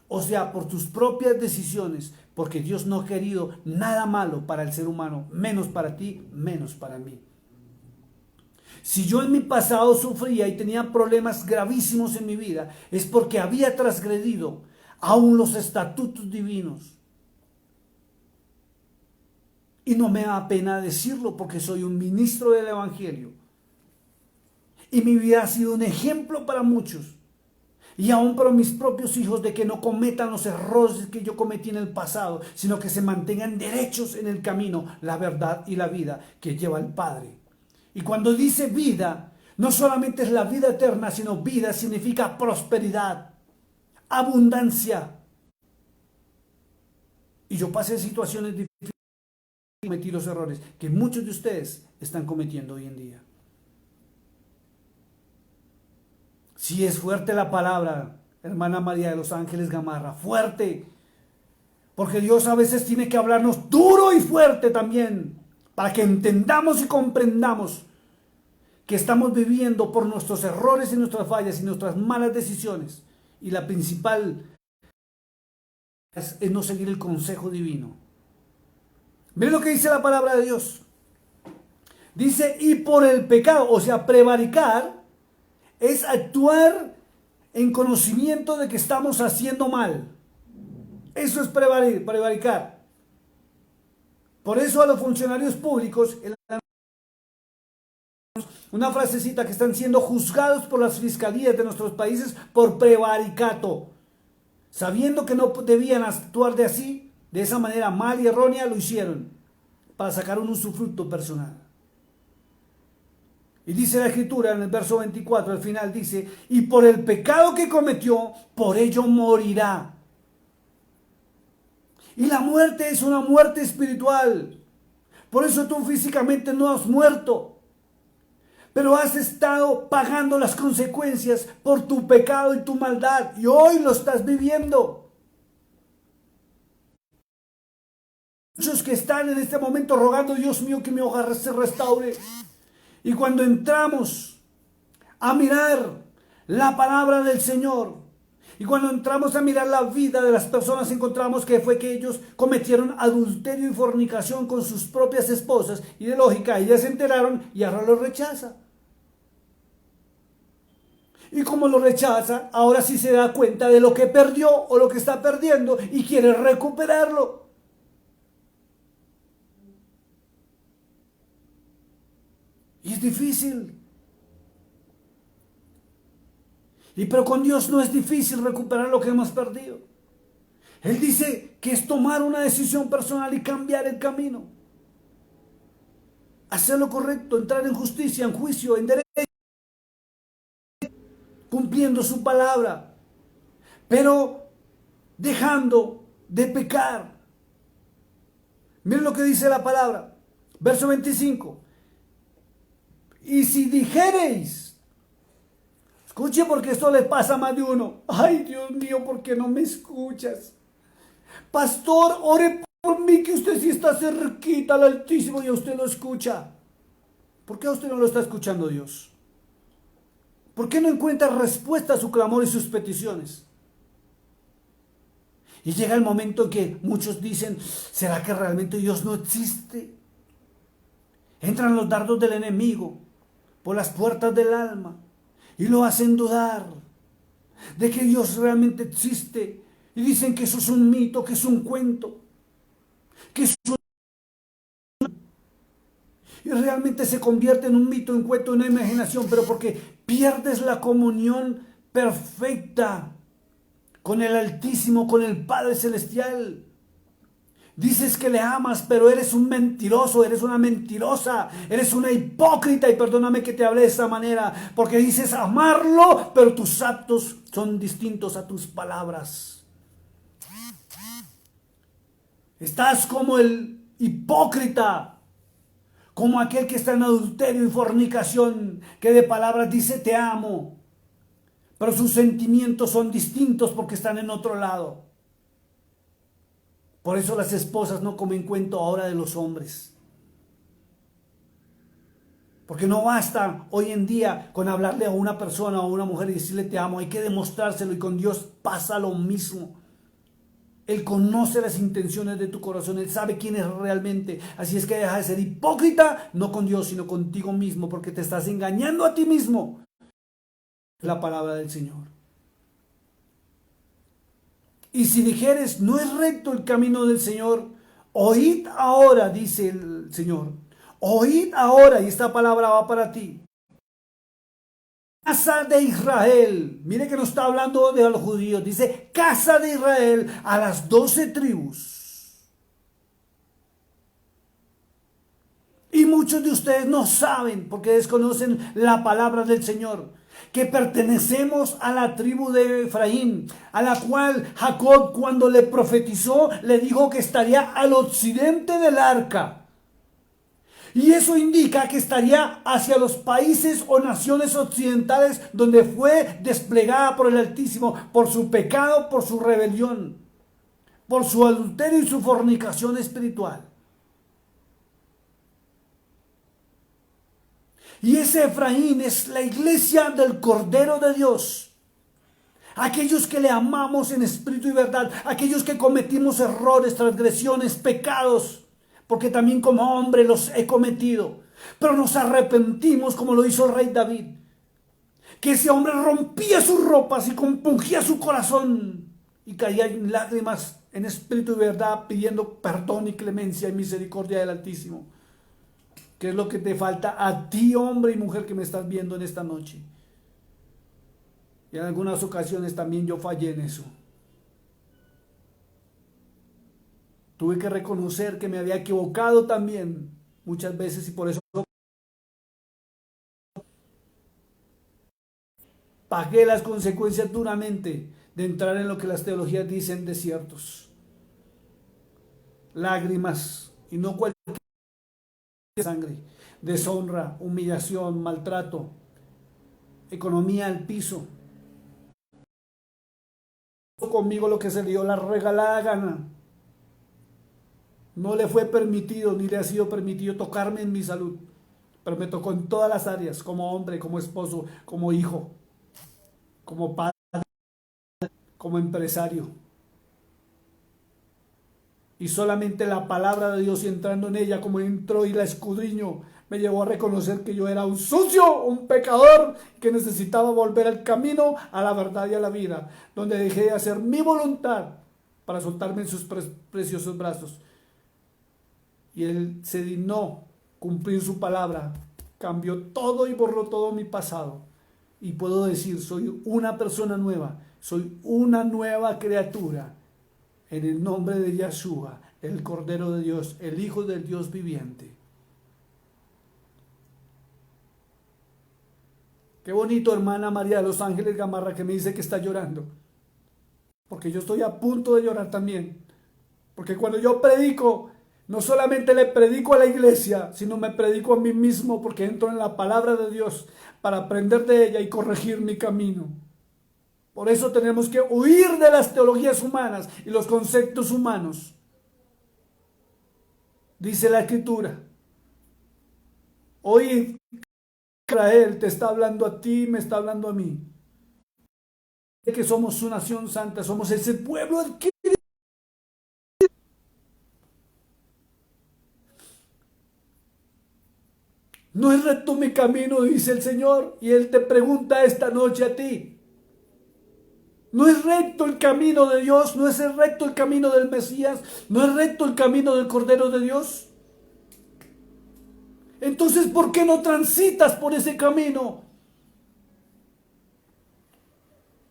O sea, por tus propias decisiones, porque Dios no ha querido nada malo para el ser humano, menos para ti, menos para mí. Si yo en mi pasado sufría y tenía problemas gravísimos en mi vida, es porque había transgredido aún los estatutos divinos. Y no me da pena decirlo porque soy un ministro del Evangelio. Y mi vida ha sido un ejemplo para muchos. Y aún para mis propios hijos, de que no cometan los errores que yo cometí en el pasado, sino que se mantengan derechos en el camino, la verdad y la vida que lleva el Padre. Y cuando dice vida, no solamente es la vida eterna, sino vida significa prosperidad, abundancia. Y yo pasé situaciones difíciles y cometí los errores que muchos de ustedes están cometiendo hoy en día. Si es fuerte la palabra, hermana María de los Ángeles Gamarra, fuerte. Porque Dios a veces tiene que hablarnos duro y fuerte también, para que entendamos y comprendamos que estamos viviendo por nuestros errores y nuestras fallas y nuestras malas decisiones. Y la principal es no seguir el consejo divino. Miren lo que dice la palabra de Dios. Dice, y por el pecado, o sea, prevaricar es actuar en conocimiento de que estamos haciendo mal. Eso es prevaricar. Por eso a los funcionarios públicos, una frasecita, que están siendo juzgados por las fiscalías de nuestros países por prevaricato. Sabiendo que no debían actuar de esa manera mal y errónea, lo hicieron para sacar un usufructo personal. Y dice la Escritura en el verso 24, al final dice, y por el pecado que cometió, por ello morirá. Y la muerte es una muerte espiritual. Por eso tú físicamente no has muerto, pero has estado pagando las consecuencias por tu pecado y tu maldad, y hoy lo estás viviendo. Muchos que están en este momento rogando, Dios mío, que mi hogar se restaure. Y cuando entramos a mirar la palabra del Señor, y cuando entramos a mirar la vida de las personas, encontramos que fue que ellos cometieron adulterio y fornicación con sus propias esposas, y de lógica ellas se enteraron y ahora lo rechaza. Y como lo rechaza, ahora sí se da cuenta de lo que perdió o lo que está perdiendo y quiere recuperarlo. Y es difícil. Pero con Dios no es difícil recuperar lo que hemos perdido. Él dice que es tomar una decisión personal y cambiar el camino. Hacer lo correcto, entrar en justicia, en juicio, en derecho, cumpliendo su palabra, pero dejando de pecar. Miren lo que dice la palabra. Verso 25. Y si dijereis, escuche, porque esto le pasa a más de uno. Ay, Dios mío, ¿por qué no me escuchas? Pastor, ore por mí, que usted sí está cerquita al Altísimo y a usted lo escucha. ¿Por qué a usted no lo está escuchando Dios? ¿Por qué no encuentra respuesta a su clamor y sus peticiones? Y llega el momento en que muchos dicen, ¿será que realmente Dios no existe? Entran los dardos del enemigo por las puertas del alma y lo hacen dudar de que Dios realmente existe, y dicen que eso es un mito, que es un cuento, que es y realmente se convierte en un mito, un cuento, una imaginación, pero porque pierdes la comunión perfecta con el Altísimo, con el Padre Celestial. Dices que le amas, pero eres un mentiroso, eres una mentirosa, eres una hipócrita, y perdóname que te hable de esa manera, porque dices amarlo, pero tus actos son distintos a tus palabras. Estás como el hipócrita, como aquel que está en adulterio y fornicación, que de palabras dice te amo, pero sus sentimientos son distintos porque están en otro lado. Por eso las esposas no comen cuento ahora de los hombres. Porque no basta hoy en día con hablarle a una persona o a una mujer y decirle te amo, hay que demostrárselo, y con Dios pasa lo mismo. Él conoce las intenciones de tu corazón, Él sabe quién es realmente. Así es que deja de ser hipócrita, no con Dios, sino contigo mismo, porque te estás engañando a ti mismo. La palabra del Señor. Y si dijeres, no es recto el camino del Señor, oíd ahora, dice el Señor. Oíd ahora, y esta palabra va para ti. Casa de Israel, mire que no está hablando de los judíos, dice casa de Israel, a las 12 tribus. Y muchos de ustedes no saben, porque desconocen la palabra del Señor, que pertenecemos a la tribu de Efraín, a la cual Jacob, cuando le profetizó, le dijo que estaría al occidente del arca. Y eso indica que estaría hacia los países o naciones occidentales donde fue desplegada por el Altísimo, por su pecado, por su rebelión, por su adulterio y su fornicación espiritual. Y ese Efraín es la iglesia del Cordero de Dios. Aquellos que le amamos en espíritu y verdad, aquellos que cometimos errores, transgresiones, pecados, porque también como hombre los he cometido, pero nos arrepentimos como lo hizo el rey David, que ese hombre rompía sus ropas y compungía su corazón y caía en lágrimas en espíritu y verdad, pidiendo perdón y clemencia y misericordia del Altísimo. ¿Qué es lo que te falta a ti, hombre y mujer, que me estás viendo en esta noche? Y en algunas ocasiones también yo fallé en eso. Tuve que reconocer que me había equivocado también muchas veces y por eso pagué las consecuencias duramente de entrar en lo que las teologías dicen desiertos. Lágrimas y no cualquier sangre, deshonra, humillación, maltrato, economía al piso. Conmigo lo que se le dio la regalada gana. No le fue permitido ni le ha sido permitido tocarme en mi salud, pero me tocó en todas las áreas, como hombre, como esposo, como hijo, como padre, como empresario. Y solamente la palabra de Dios, y entrando en ella como entró y la escudriño, me llevó a reconocer que yo era un sucio, un pecador, que necesitaba volver al camino, a la verdad y a la vida, donde dejé de hacer mi voluntad para soltarme en sus preciosos brazos. Y Él se dignó cumplir su palabra, cambió todo y borró todo mi pasado. Y puedo decir, soy una persona nueva, soy una nueva criatura. En el nombre de Yeshua, el Cordero de Dios, el Hijo del Dios viviente. Qué bonito, hermana María de los Ángeles Gamarra, que me dice que está llorando. Porque yo estoy a punto de llorar también. Porque cuando yo predico, no solamente le predico a la iglesia, sino me predico a mí mismo, porque entro en la palabra de Dios para aprender de ella y corregir mi camino. Por eso tenemos que huir de las teologías humanas y los conceptos humanos. Dice la Escritura: oíd, Israel, te está hablando a ti, me está hablando a mí. Que somos su nación santa, somos ese pueblo adquirido. No es recto mi camino, dice el Señor, y Él te pregunta esta noche a ti. No es recto el camino de Dios, no es recto el camino del Mesías, no es recto el camino del Cordero de Dios. Entonces, ¿por qué no transitas por ese camino?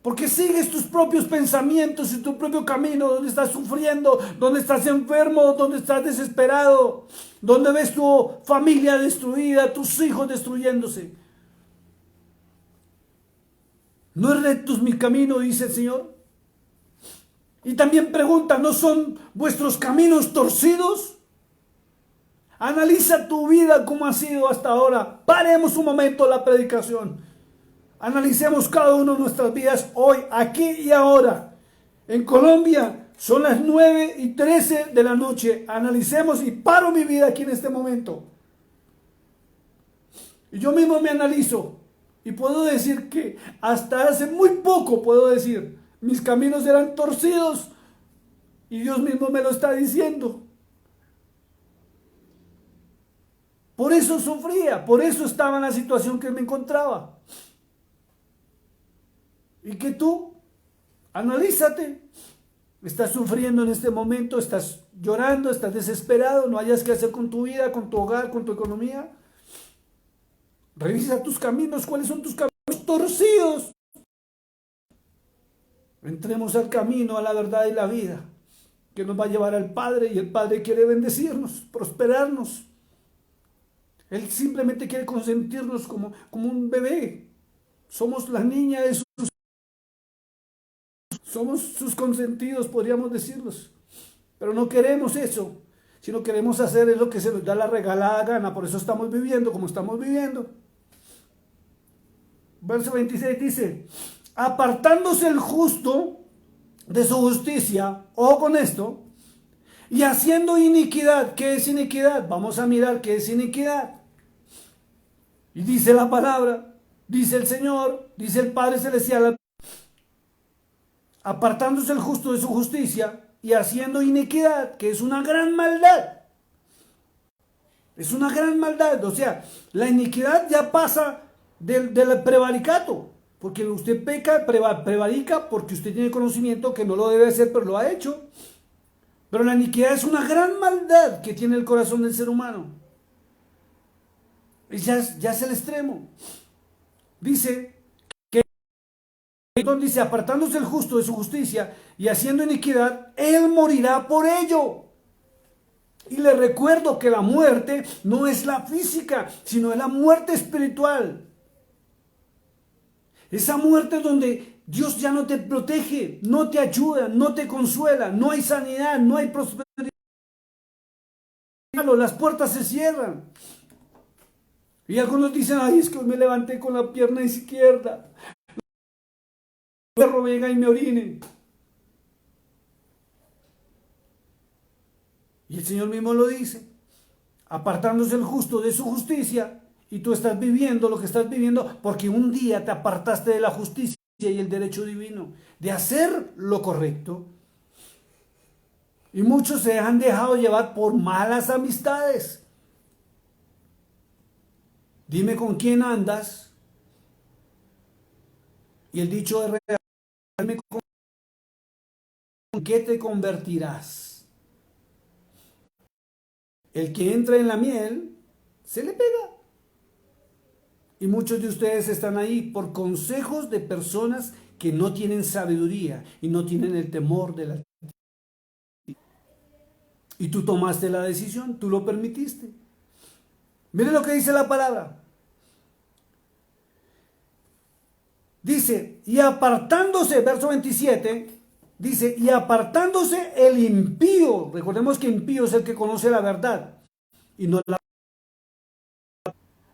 Porque sigues tus propios pensamientos y tu propio camino, donde estás sufriendo, donde estás enfermo, donde estás desesperado, donde ves tu familia destruida, tus hijos destruyéndose. ¿No es recto mi camino?, dice el Señor. Y también pregunta, ¿no son vuestros caminos torcidos? Analiza tu vida como ha sido hasta ahora. Paremos un momento la predicación. Analicemos cada uno de nuestras vidas hoy, aquí y ahora. En Colombia son las 9:13 de la noche. Analicemos y paro mi vida aquí en este momento. Y yo mismo me analizo. Y puedo decir que hasta hace muy poco, puedo decir, mis caminos eran torcidos. Y Dios mismo me lo está diciendo. Por eso sufría, por eso estaba en la situación que me encontraba. Y que tú, analízate. Estás sufriendo en este momento, estás llorando, estás desesperado, no hayas qué hacer con tu vida, con tu hogar, con tu economía. Revisa tus caminos, ¿cuáles son tus caminos torcidos? Entremos al camino, a la verdad y la vida, que nos va a llevar al Padre, y el Padre quiere bendecirnos, prosperarnos. Él simplemente quiere consentirnos como un bebé. Somos la niña de sus... Somos sus consentidos, podríamos decirlos. Pero no queremos eso, sino queremos hacer es lo que se nos da la regalada gana. Por eso estamos viviendo como estamos viviendo. Verso 26 dice: apartándose el justo de su justicia, ojo con esto, y haciendo iniquidad. ¿Qué es iniquidad? Vamos a mirar qué es iniquidad. Y dice la palabra, dice el Señor, dice el Padre Celestial, apartándose el justo de su justicia y haciendo iniquidad, que es una gran maldad. Es una gran maldad. O sea, la iniquidad ya pasa del prevaricato. Porque usted peca, prevarica porque usted tiene conocimiento que no lo debe hacer, pero lo ha hecho. Pero la iniquidad es una gran maldad que tiene el corazón del ser humano. Ya es el extremo. Dice que entonces dice, apartándose el justo de su justicia y haciendo iniquidad, él morirá por ello. Y le recuerdo que la muerte no es la física, sino es la muerte espiritual. Esa muerte donde Dios ya no te protege, no te ayuda, no te consuela, no hay sanidad, no hay prosperidad. Las puertas se cierran. Y algunos dicen, ay, es que hoy me levanté con la pierna izquierda. El perro venga y me orine. Y el Señor mismo lo dice, apartándose el justo de su justicia, y tú estás viviendo lo que estás viviendo porque un día te apartaste de la justicia y el derecho divino, de hacer lo correcto. Y muchos se han dejado llevar por malas amistades. Dime con quién andas. Y el dicho es real, dime con qué te convertirás. El que entra en la miel, se le pega. Y muchos de ustedes están ahí por consejos de personas que no tienen sabiduría y no tienen el temor de la... Y tú tomaste la decisión, tú lo permitiste. Mire lo que dice la palabra. Dice, y apartándose, verso 27, dice, y apartándose el impío. Recordemos que impío es el que conoce la verdad. Y no la...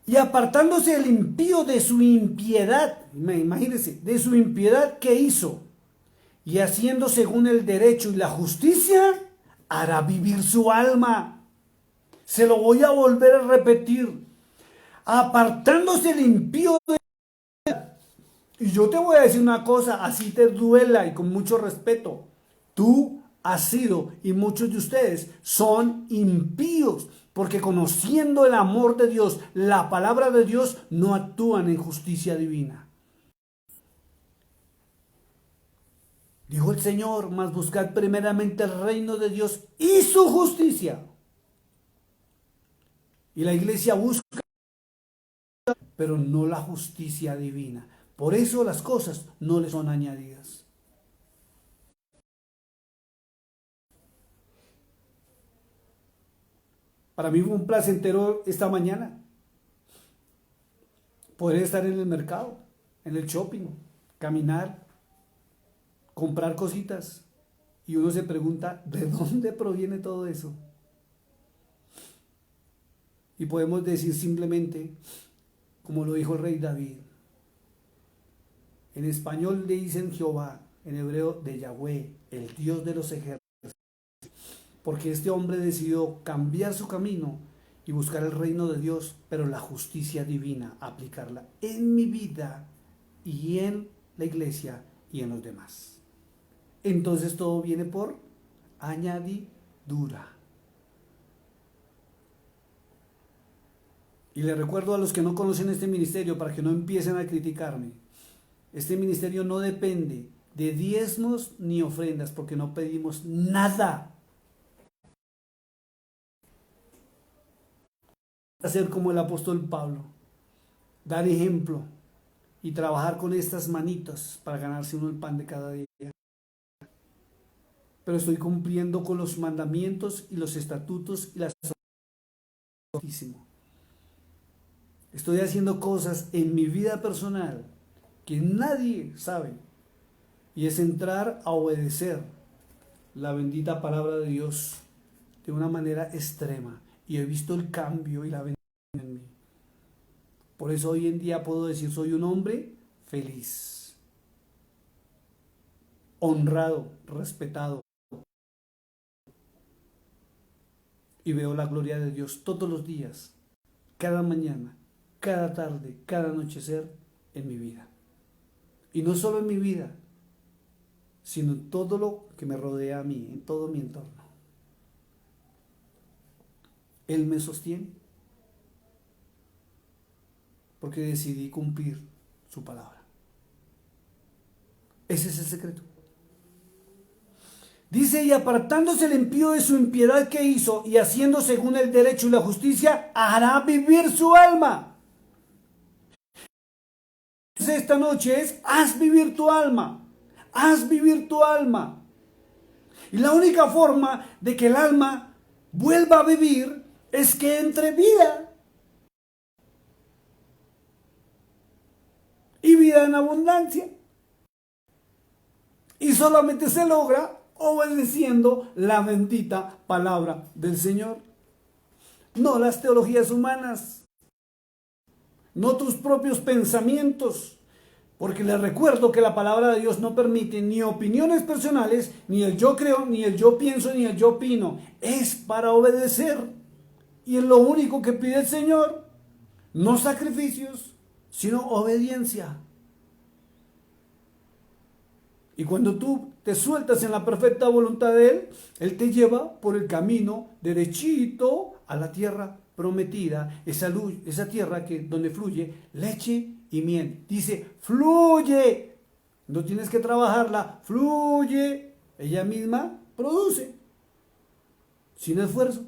Y apartándose el impío de su impiedad, imagínense, de su impiedad que hizo, y haciendo según el derecho y la justicia, hará vivir su alma. Se lo voy a volver a repetir. Apartándose el impío de... Y yo te voy a decir una cosa, así te duela y con mucho respeto. Tú has sido, y muchos de ustedes son impíos, porque conociendo el amor de Dios, la palabra de Dios, no actúan en justicia divina. Dijo el Señor, mas buscad primeramente el reino de Dios y su justicia. Y la iglesia busca, pero no la justicia divina. Por eso las cosas no le son añadidas. Para mí fue un placentero esta mañana poder estar en el mercado, en el shopping, caminar, comprar cositas. Y uno se pregunta, ¿de dónde proviene todo eso? Y podemos decir simplemente, como lo dijo el rey David, en español le dicen Jehová, en hebreo de Yahweh, el Dios de los ejércitos, porque este hombre decidió cambiar su camino y buscar el reino de Dios, pero la justicia divina, aplicarla en mi vida y en la iglesia y en los demás. Entonces todo viene por añadidura. Y le recuerdo a los que no conocen este ministerio para que no empiecen a criticarme. Este ministerio no depende de diezmos ni ofrendas porque no pedimos nada. Hacer como el apóstol Pablo, dar ejemplo y trabajar con estas manitos para ganarse uno el pan de cada día. Pero estoy cumpliendo con los mandamientos y los estatutos y las... Estoy haciendo cosas en mi vida personal que nadie sabe, y es entrar a obedecer la bendita palabra de Dios de una manera extrema, y he visto el cambio y la bendición en mí. Por eso hoy en día puedo decir, soy un hombre feliz, honrado, respetado, y veo la gloria de Dios todos los días, cada mañana, cada tarde, cada anochecer en mi vida. Y no solo en mi vida, sino en todo lo que me rodea a mí, en todo mi entorno. Él me sostiene porque decidí cumplir su palabra. Ese es el secreto. Dice, y apartándose el impío de su impiedad que hizo, y haciendo según el derecho y la justicia, hará vivir su alma. Esta noche es, haz vivir tu alma. Haz vivir tu alma. Y la única forma de que el alma vuelva a vivir es que entre vida. Y vida en abundancia. Y solamente se logra obedeciendo la bendita palabra del Señor. No las teologías humanas, no tus propios pensamientos, porque les recuerdo que la palabra de Dios no permite ni opiniones personales, ni el yo creo, ni el yo pienso, ni el yo opino. Es para obedecer. Y es lo único que pide el Señor. No sacrificios, sino obediencia. Y cuando tú te sueltas en la perfecta voluntad de Él, Él te lleva por el camino derechito a la tierra prometida, esa tierra donde fluye leche y miel. Dice, fluye. No tienes que trabajarla, fluye. Ella misma produce, sin esfuerzo.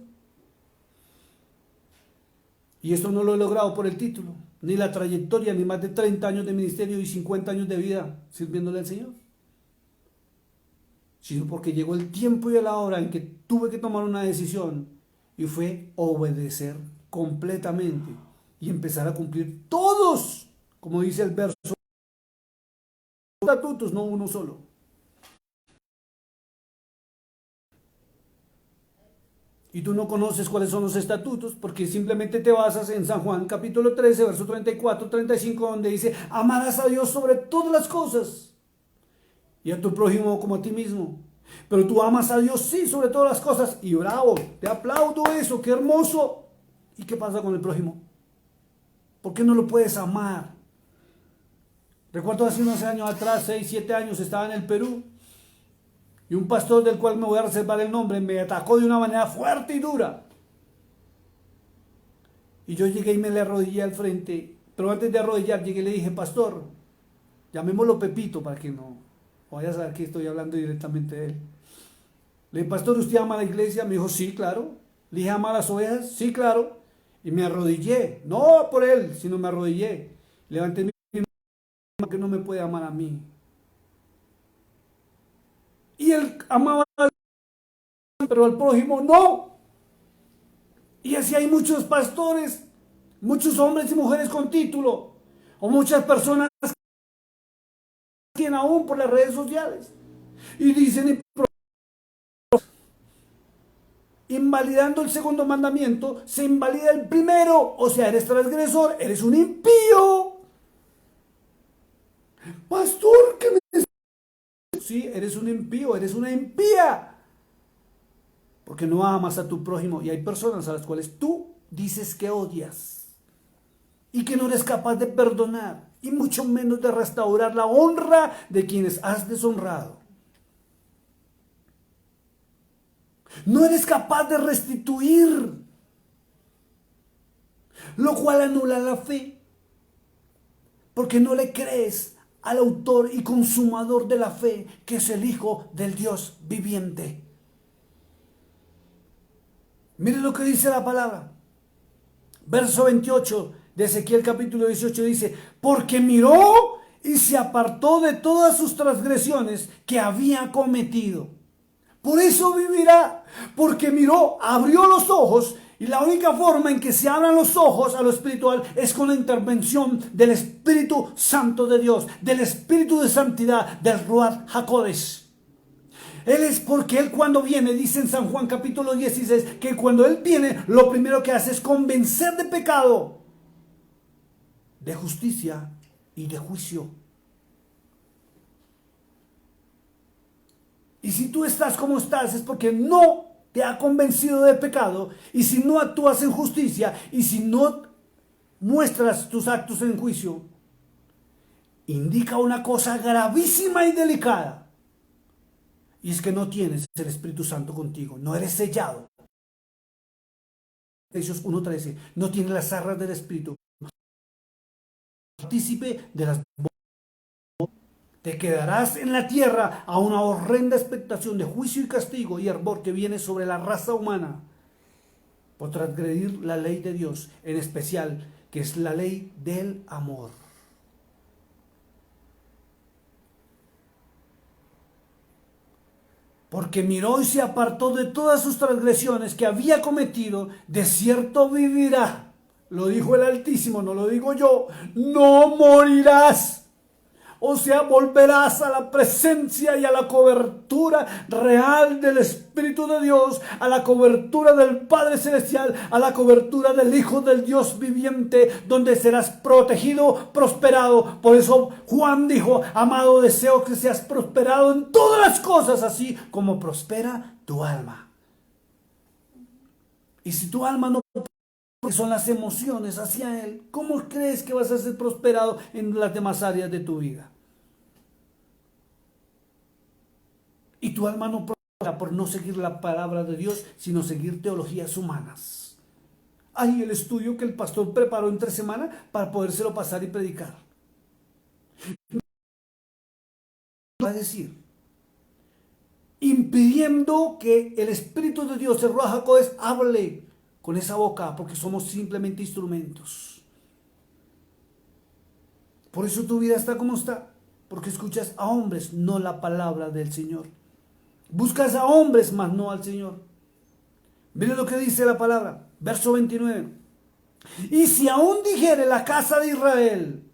Y esto no lo he logrado por el título, ni la trayectoria, ni más de 30 años de ministerio y 50 años de vida sirviéndole al Señor, sino porque llegó el tiempo y la hora en que tuve que tomar una decisión, y fue obedecer completamente y empezar a cumplir todos, como dice el verso, estatutos, no uno solo. Y tú no conoces cuáles son los estatutos porque simplemente te basas en San Juan capítulo 13, verso 34, 35, donde dice, amarás a Dios sobre todas las cosas y a tu prójimo como a ti mismo. Pero tú amas a Dios, sí, sobre todas las cosas. Y bravo, te aplaudo eso, qué hermoso. ¿Y qué pasa con el prójimo? ¿Por qué no lo puedes amar? Recuerdo hace unos años atrás, 6, 7 años, estaba en el Perú. Y un pastor del cual me voy a reservar el nombre me atacó de una manera fuerte y dura. Y yo llegué y me le arrodillé al frente. Pero antes de arrodillar, llegué y le dije, pastor, llamémoslo Pepito para que no vaya a saber que estoy hablando directamente de él. Le dije, pastor, ¿usted ama a la iglesia? Me dijo, sí, claro. Le dije, ¿ama a las ovejas? Sí, claro. Y me arrodillé. No por él, sino me arrodillé. Levanté mi mano, que no me puede amar a mí. Y él amaba al pero al prójimo no. Y así hay muchos pastores, muchos hombres y mujeres con título, o muchas personas que aún por las redes sociales y dicen, invalidando el segundo mandamiento, se invalida el primero. O sea, eres transgresor, eres un impío. Pastor, ¿qué me dice? Sí, eres un impío, eres una impía. Porque no amas a tu prójimo. Y hay personas a las cuales tú dices que odias y que no eres capaz de perdonar, y mucho menos de restaurar la honra de quienes has deshonrado. No eres capaz de restituir, lo cual anula la fe, porque no le crees al autor y consumador de la fe, que es el Hijo del Dios viviente. Mire lo que dice la palabra. Verso 28 de Ezequiel capítulo 18 dice, porque miró y se apartó de todas sus transgresiones que había cometido. Por eso vivirá, porque miró, abrió los ojos, y la única forma en que se abran los ojos a lo espiritual es con la intervención del Espíritu Santo de Dios, del Espíritu de Santidad, del Ruach HaKodesh. Él es porque Él cuando viene, dice en San Juan capítulo 16, que cuando Él viene, lo primero que hace es convencer de pecado, de justicia y de juicio. Y si tú estás como estás, es porque no te ha convencido de pecado, y si no actúas en justicia, y si no muestras tus actos en juicio, indica una cosa gravísima y delicada. Y es que no tienes el Espíritu Santo contigo, no eres sellado. Efesios 1:13, no tienes las arras del Espíritu. Partícipe de las... Te quedarás en la tierra a una horrenda expectación de juicio y castigo y hervor que viene sobre la raza humana por transgredir la ley de Dios, en especial, que es la ley del amor. Porque miró y se apartó de todas sus transgresiones que había cometido, de cierto vivirá. Lo dijo el Altísimo, no lo digo yo. No morirás. O sea, volverás a la presencia y a la cobertura real del Espíritu de Dios, a la cobertura del Padre Celestial, a la cobertura del Hijo del Dios viviente, donde serás protegido, prosperado. Por eso Juan dijo, amado, deseo que seas prosperado en todas las cosas, así como prospera tu alma. Y si tu alma no, porque son las emociones hacia Él, ¿cómo crees que vas a ser prosperado en las demás áreas de tu vida? Y tu alma no prospera por no seguir la palabra de Dios, sino seguir teologías humanas. Hay el estudio que el pastor preparó entre semana para podérselo pasar y predicar. Va a decir, impidiendo que el Espíritu de Dios, el Ruach HaKodesh, hable con esa boca, porque somos simplemente instrumentos. Por eso tu vida está como está, porque escuchas a hombres, no la palabra del Señor. Buscas a hombres, mas no al Señor. Mire lo que dice la palabra, verso 29. Y si aún dijere la casa de Israel,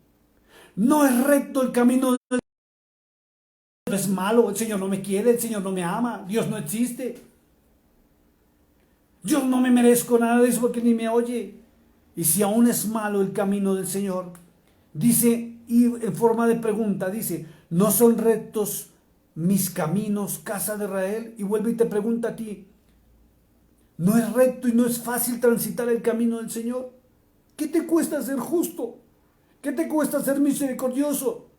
no es recto el camino del Señor, es malo, el Señor no me quiere, el Señor no me ama, Dios no existe. Yo no me merezco nada de eso porque ni me oye. Y si aún es malo el camino del Señor, dice, y en forma de pregunta, dice, ¿no son rectos mis caminos, casa de Israel? Y vuelve y te pregunta a ti, ¿no es recto y no es fácil transitar el camino del Señor? ¿Qué te cuesta ser justo? ¿Qué te cuesta ser misericordioso?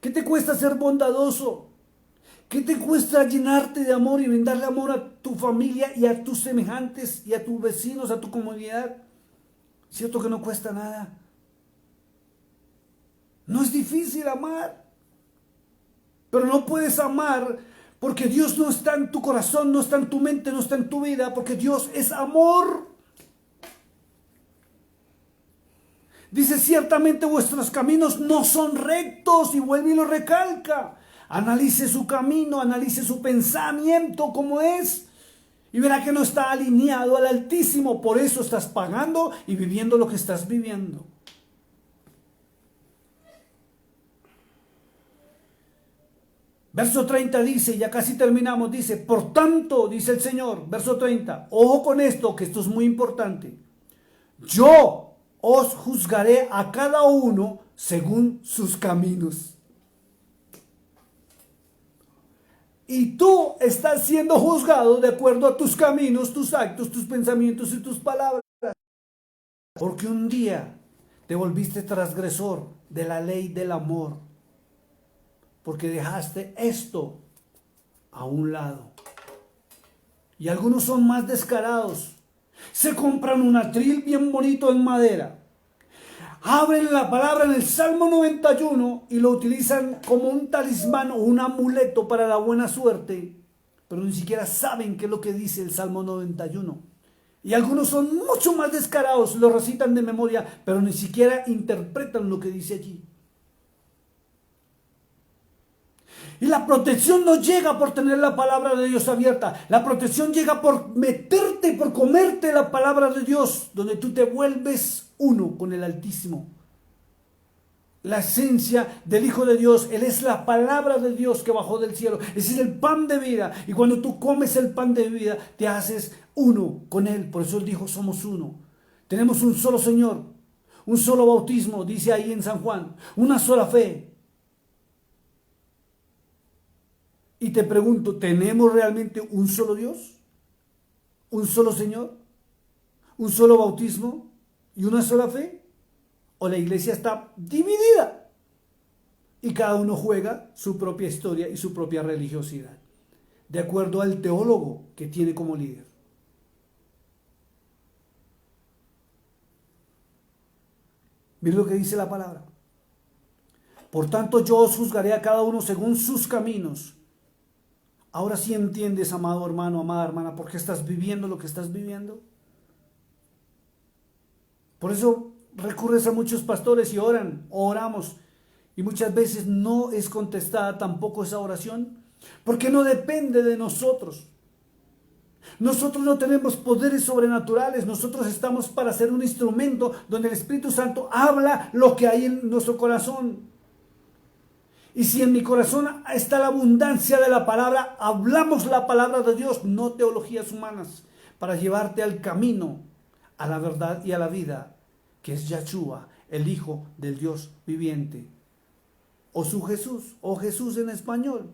¿Qué te cuesta ser bondadoso? ¿Qué te cuesta llenarte de amor y brindarle amor a tu familia y a tus semejantes y a tus vecinos, a tu comunidad? ¿Cierto que no cuesta nada? No es difícil amar. Pero no puedes amar porque Dios no está en tu corazón, no está en tu mente, no está en tu vida, porque Dios es amor. Dice, ciertamente vuestros caminos no son rectos, y vuelve y lo recalca. Analice su camino, analice su pensamiento como es, y verá que no está alineado al Altísimo. Por eso estás pagando y viviendo lo que estás viviendo. Verso 30 dice, ya casi terminamos, dice, por tanto, dice el Señor, verso 30, ojo con esto, que esto es muy importante. Yo os juzgaré a cada uno según sus caminos. Y tú estás siendo juzgado de acuerdo a tus caminos, tus actos, tus pensamientos y tus palabras. Porque un día te volviste transgresor de la ley del amor. Porque dejaste esto a un lado. Y algunos son más descarados. Se compran un atril bien bonito en madera. Abren la palabra en el Salmo 91 y lo utilizan como un talismán o un amuleto para la buena suerte. Pero ni siquiera saben qué es lo que dice el Salmo 91. Y algunos son mucho más descarados, lo recitan de memoria, pero ni siquiera interpretan lo que dice allí. Y la protección no llega por tener la palabra de Dios abierta. La protección llega por meterte, por comerte la palabra de Dios, donde tú te vuelves uno con el Altísimo. La esencia del Hijo de Dios, Él es la palabra de Dios que bajó del cielo. Ese es el pan de vida. Y cuando tú comes el pan de vida, te haces uno con Él. Por eso Él dijo, somos uno. Tenemos un solo Señor, un solo bautismo, dice ahí en San Juan, una sola fe. Y te pregunto, ¿tenemos realmente un solo Dios? ¿Un solo Señor? ¿Un solo bautismo? ¿Y una sola fe? o la iglesia está dividida y cada uno juega su propia historia y su propia religiosidad, de acuerdo al teólogo que tiene como líder. Mira lo que dice la palabra. Por tanto, yo os juzgaré a cada uno según sus caminos. Ahora sí entiendes, amado hermano, amada hermana, por qué estás viviendo lo que estás viviendo. Por eso recurres a muchos pastores y oran, o oramos, y muchas veces no es contestada tampoco esa oración, porque no depende de nosotros. Nosotros no tenemos poderes sobrenaturales, nosotros estamos para ser un instrumento donde el Espíritu Santo habla lo que hay en nuestro corazón. Y si en mi corazón está la abundancia de la palabra, hablamos la palabra de Dios, no teologías humanas, para llevarte al camino, a la verdad y a la vida, que es Yahshua, el Hijo del Dios viviente, o su Jesús, o Jesús en español.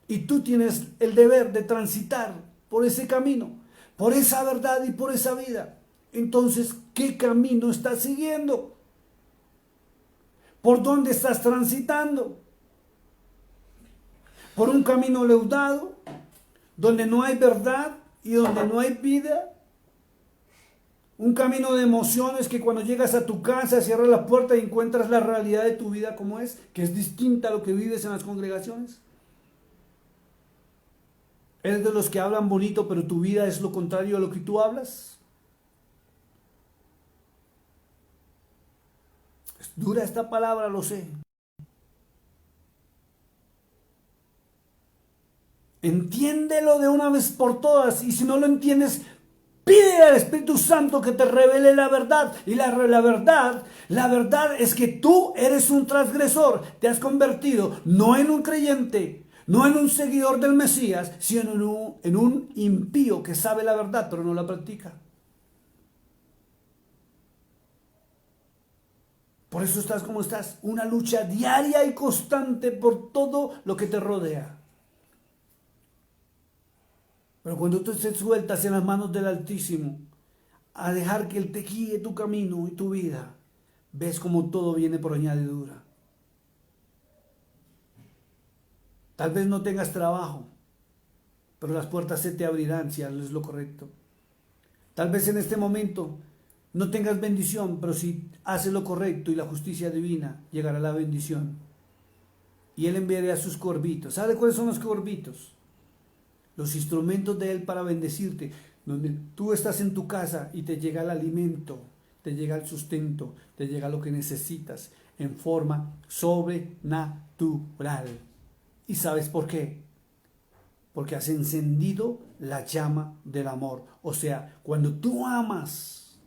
Y tú tienes el deber de transitar por ese camino, por esa verdad y por esa vida. Entonces, ¿qué camino estás siguiendo? ¿Por dónde estás transitando? ¿Por un camino leudado, donde no hay verdad y donde no hay vida? Un camino de emociones que cuando llegas a tu casa, cierras la puerta y encuentras la realidad de tu vida como es, que es distinta a lo que vives en las congregaciones. ¿Eres de los que hablan bonito, pero tu vida es lo contrario a lo que tú hablas? Es dura esta palabra, lo sé. Entiéndelo de una vez por todas, y si no lo entiendes, pide al Espíritu Santo que te revele la verdad. Y la verdad es que tú eres un transgresor. Te has convertido no en un creyente, no en un seguidor del Mesías, sino en un impío que sabe la verdad pero no la practica. Por eso estás como estás, una lucha diaria y constante por todo lo que te rodea. Pero cuando tú te sueltas en las manos del Altísimo, a dejar que Él te guíe tu camino y tu vida, ves como todo viene por añadidura. Tal vez no tengas trabajo, pero las puertas se te abrirán si haces lo correcto. Tal vez en este momento no tengas bendición, pero si haces lo correcto y la justicia divina, llegará la bendición. Y Él enviará a sus corbitos. ¿Sabe cuáles son los corbitos? Los instrumentos de Él para bendecirte. Donde tú estás en tu casa y te llega el alimento, te llega el sustento, te llega lo que necesitas en forma sobrenatural. ¿Y sabes por qué? Porque has encendido la llama del amor. O sea, cuando tú amas,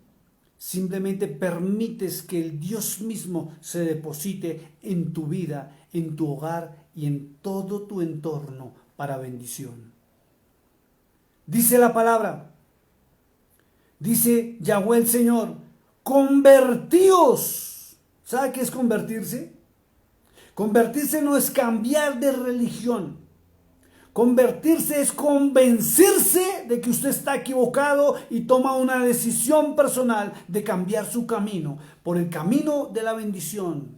simplemente permites que el Dios mismo se deposite en tu vida, en tu hogar y en todo tu entorno para bendición. Dice la palabra, dice Yahweh el Señor, convertíos. ¿Sabe qué es convertirse? Convertirse no es cambiar de religión. Convertirse es convencerse de que usted está equivocado y toma una decisión personal de cambiar su camino por el camino de la bendición.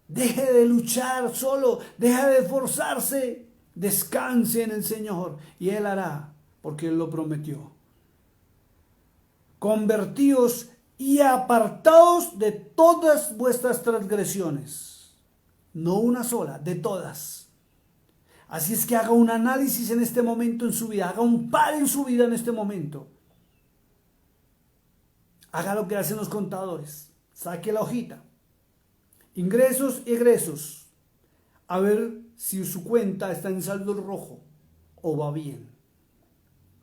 Deje de luchar solo, deje de esforzarse, descanse en el Señor y Él hará, porque Él lo prometió. Convertíos y apartaos de todas vuestras transgresiones, no una sola, de todas. Así es que haga un análisis en este momento en su vida, haga un par en su vida en este momento. Haga lo que hacen los contadores, saque la hojita, ingresos y egresos, a ver si su cuenta está en saldo rojo o va bien.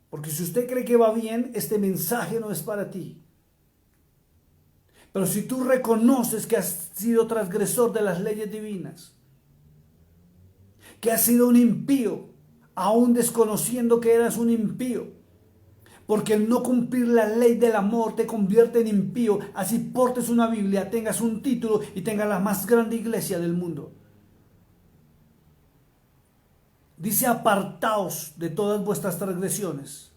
Porque si usted cree que va bien, este mensaje no es para ti. Pero si tú reconoces que has sido transgresor de las leyes divinas, que has sido un impío, aún desconociendo que eras un impío, porque el no cumplir la ley del amor te convierte en impío, así portes una Biblia, tengas un título y tengas la más grande iglesia del mundo. Dice, apartaos de todas vuestras transgresiones.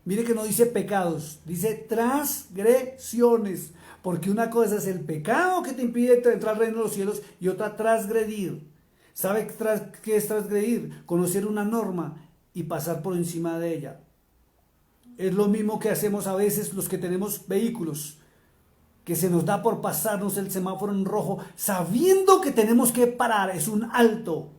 Mire que no dice pecados, dice transgresiones. Porque una cosa es el pecado que te impide entrar al reino de los cielos y otra transgredir. ¿Sabe qué es transgredir? Conocer una norma y pasar por encima de ella. Es lo mismo que hacemos a veces los que tenemos vehículos, que se nos da por pasarnos el semáforo en rojo sabiendo que tenemos que parar, es un alto.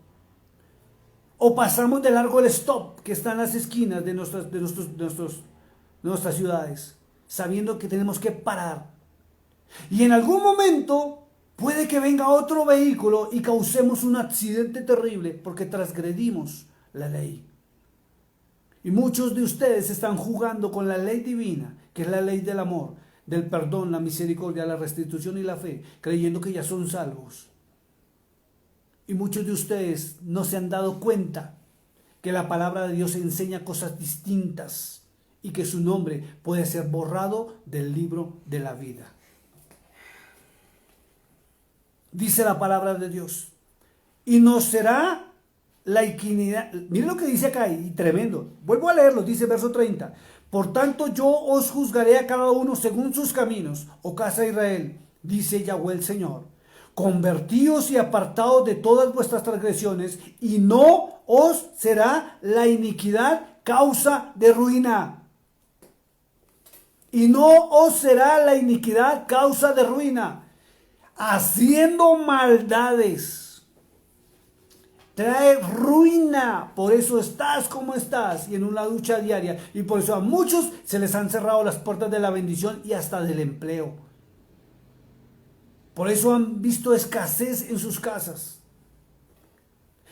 O pasamos de largo el stop que está en las esquinas de nuestras ciudades, sabiendo que tenemos que parar. Y en algún momento puede que venga otro vehículo y causemos un accidente terrible porque transgredimos la ley. Y muchos de ustedes están jugando con la ley divina, que es la ley del amor, del perdón, la misericordia, la restitución y la fe, creyendo que ya son salvos. Y muchos de ustedes no se han dado cuenta que la palabra de Dios enseña cosas distintas y que su nombre puede ser borrado del libro de la vida. Dice la palabra de Dios, y no será la iniquidad. Miren lo que dice acá, y tremendo. Vuelvo a leerlo, dice verso 30. Por tanto yo os juzgaré a cada uno según sus caminos, oh casa de Israel, dice Yahweh el Señor. Convertíos y apartaos de todas vuestras transgresiones, y no os será la iniquidad causa de ruina. Y no os será la iniquidad causa de ruina. Haciendo maldades trae ruina, por eso estás como estás y en una lucha diaria, y por eso a muchos se les han cerrado las puertas de la bendición y hasta del empleo. Por eso han visto escasez en sus casas,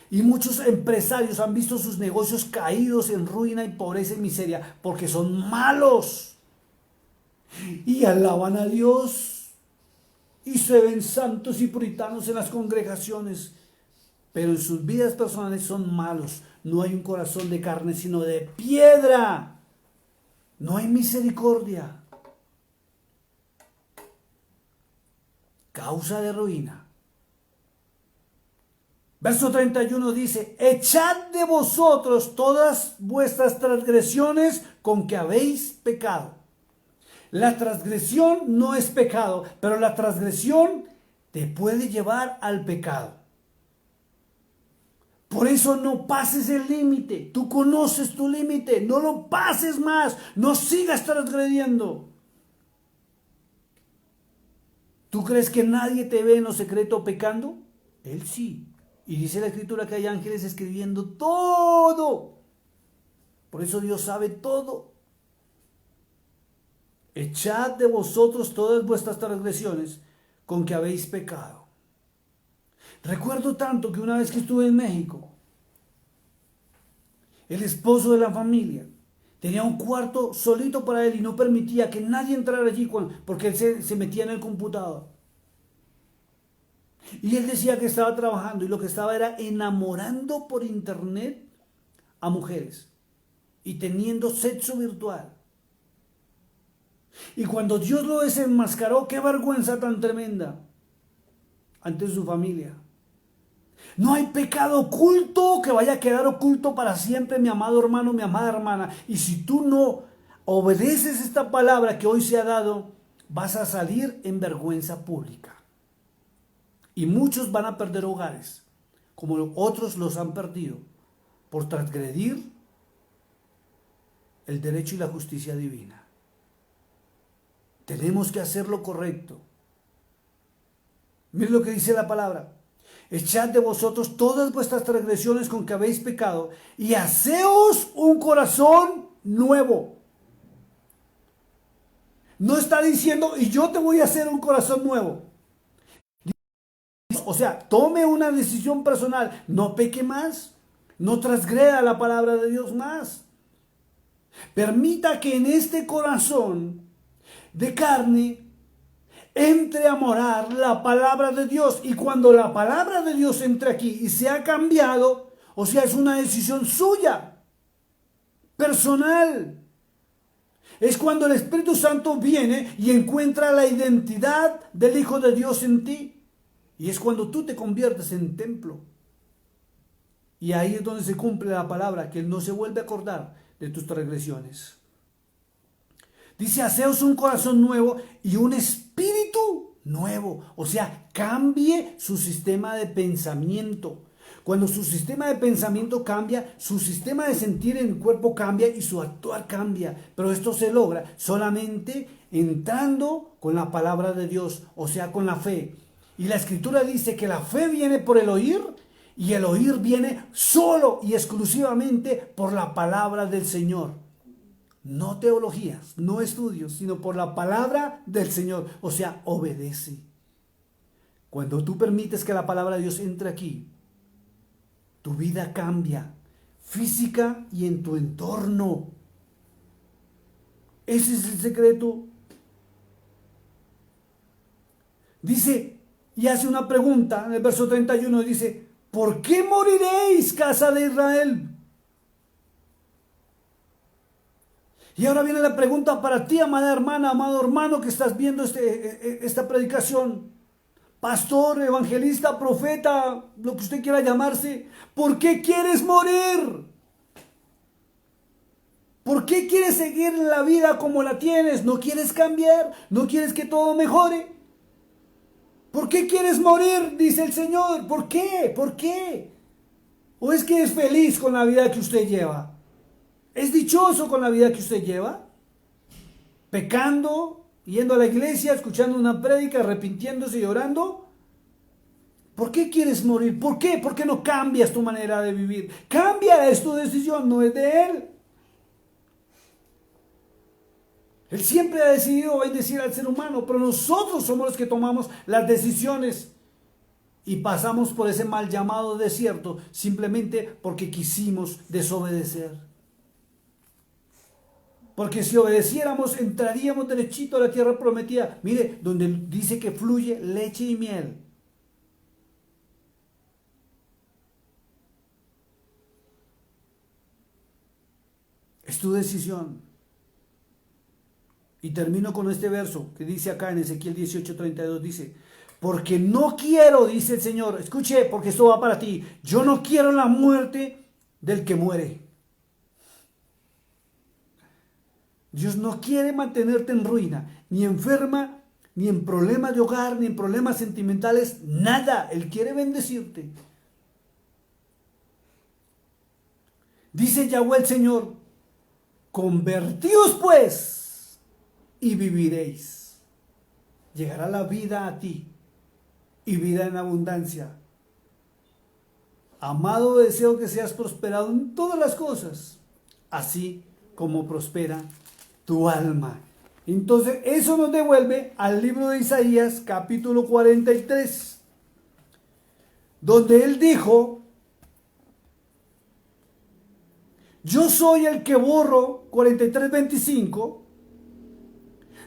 y muchos empresarios han visto sus negocios caídos en ruina y pobreza y miseria, porque son malos y alaban a Dios y se ven santos y puritanos en las congregaciones, pero en sus vidas personales son malos. No hay un corazón de carne, sino de piedra. No hay misericordia. Causa de ruina. Verso 31 dice, echad de vosotros todas vuestras transgresiones con que habéis pecado. La transgresión no es pecado, pero la transgresión te puede llevar al pecado. Por eso no pases el límite. Tú conoces tu límite. No lo pases más. No sigas transgrediendo. ¿Tú crees que nadie te ve en lo secreto pecando? Él sí. Y dice la Escritura que hay ángeles escribiendo todo. Por eso Dios sabe todo. Echad de vosotros todas vuestras transgresiones con que habéis pecado. Recuerdo tanto que una vez que estuve en México, el esposo de la familia tenía un cuarto solito para él y no permitía que nadie entrara allí porque él se metía en el computador. Y él decía que estaba trabajando y lo que estaba era enamorando por internet a mujeres y teniendo sexo virtual. Y cuando Dios lo desenmascaró, qué vergüenza tan tremenda ante su familia. No hay pecado oculto que vaya a quedar oculto para siempre, mi amado hermano, mi amada hermana. Y si tú no obedeces esta palabra que hoy se ha dado, vas a salir en vergüenza pública. Y muchos van a perder hogares, como otros los han perdido, por transgredir el derecho y la justicia divina. Tenemos que hacer lo correcto. Miren lo que dice la palabra. Echad de vosotros todas vuestras transgresiones con que habéis pecado y haceos un corazón nuevo. No está diciendo, y yo te voy a hacer un corazón nuevo. O sea, tome una decisión personal. No peque más. No transgreda la palabra de Dios más. Permita que en este corazón de carne entre a morar la palabra de Dios. Y cuando la palabra de Dios entre aquí y se ha cambiado, o sea, es una decisión suya, personal. Es cuando el Espíritu Santo viene y encuentra la identidad del Hijo de Dios en ti. Y es cuando tú te conviertes en templo. Y ahí es donde se cumple la palabra, que Él no se vuelve a acordar de tus transgresiones. Dice, haceos un corazón nuevo y un espíritu nuevo. O sea, cambie su sistema de pensamiento. Cuando su sistema de pensamiento cambia, su sistema de sentir en el cuerpo cambia y su actuar cambia. Pero esto se logra solamente entrando con la palabra de Dios, o sea, con la fe. Y la Escritura dice que la fe viene por el oír y el oír viene solo y exclusivamente por la palabra del Señor. No teologías, no estudios, sino por la palabra del Señor. O sea, obedece. Cuando tú permites que la palabra de Dios entre aquí, tu vida cambia, física y en tu entorno. Ese es el secreto. Dice, y hace una pregunta en el verso 31, dice, ¿por qué moriréis, casa de Israel? Y ahora viene la pregunta para ti, amada hermana, amado hermano, que estás viendo esta predicación. Pastor, evangelista, profeta, lo que usted quiera llamarse. ¿Por qué quieres morir? ¿Por qué quieres seguir la vida como la tienes? ¿No quieres cambiar? ¿No quieres que todo mejore? ¿Por qué quieres morir? Dice el Señor. ¿Por qué? ¿Por qué? ¿O es que es feliz con la vida que usted lleva? ¿Es dichoso con la vida que usted lleva? ¿Pecando? ¿Yendo a la iglesia, escuchando una prédica, arrepintiéndose y orando? ¿Por qué quieres morir? ¿Por qué? ¿Por qué no cambias tu manera de vivir? Cambia, es tu decisión, no es de Él. Él siempre ha decidido bendecir al ser humano, pero nosotros somos los que tomamos las decisiones y pasamos por ese mal llamado desierto simplemente porque quisimos desobedecer. Porque si obedeciéramos, entraríamos derechito a la tierra prometida. Mire, donde dice que fluye leche y miel. Es tu decisión. Y termino con este verso que dice acá en Ezequiel 18:32. Dice, porque no quiero, dice el Señor, escuche, porque esto va para ti. Yo no quiero la muerte del que muere. Dios no quiere mantenerte en ruina, ni enferma, ni en problemas de hogar, ni en problemas sentimentales, nada. Él quiere bendecirte. Dice Yahweh el Señor, convertíos pues y viviréis. Llegará la vida a ti y vida en abundancia. Amado, deseo que seas prosperado en todas las cosas, así como prospera tu alma. Entonces eso nos devuelve al libro de Isaías capítulo 43, donde él dijo, yo soy el que borro, 43:25,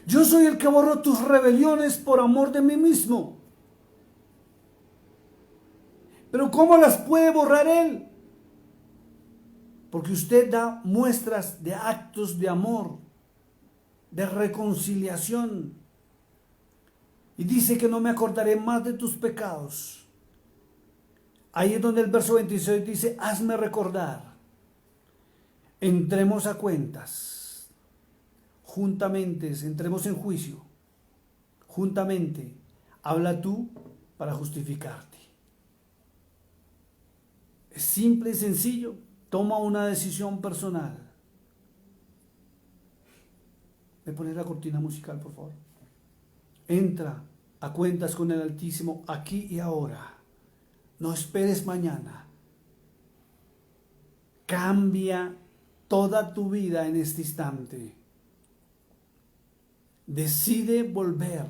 yo soy el que borro tus rebeliones por amor de mí mismo. Pero ¿cómo las puede borrar él? Porque usted da muestras de actos de amor, de reconciliación. Y dice que no me acordaré más de tus pecados. Ahí es donde el verso 26 dice, hazme recordar. Entremos a cuentas. Juntamente, entremos en juicio. Juntamente, habla tú para justificarte. Es simple y sencillo. Toma una decisión personal. ¿Me pones la cortina musical, por favor? Entra a cuentas con el Altísimo aquí y ahora. No esperes mañana. Cambia toda tu vida en este instante. Decide volver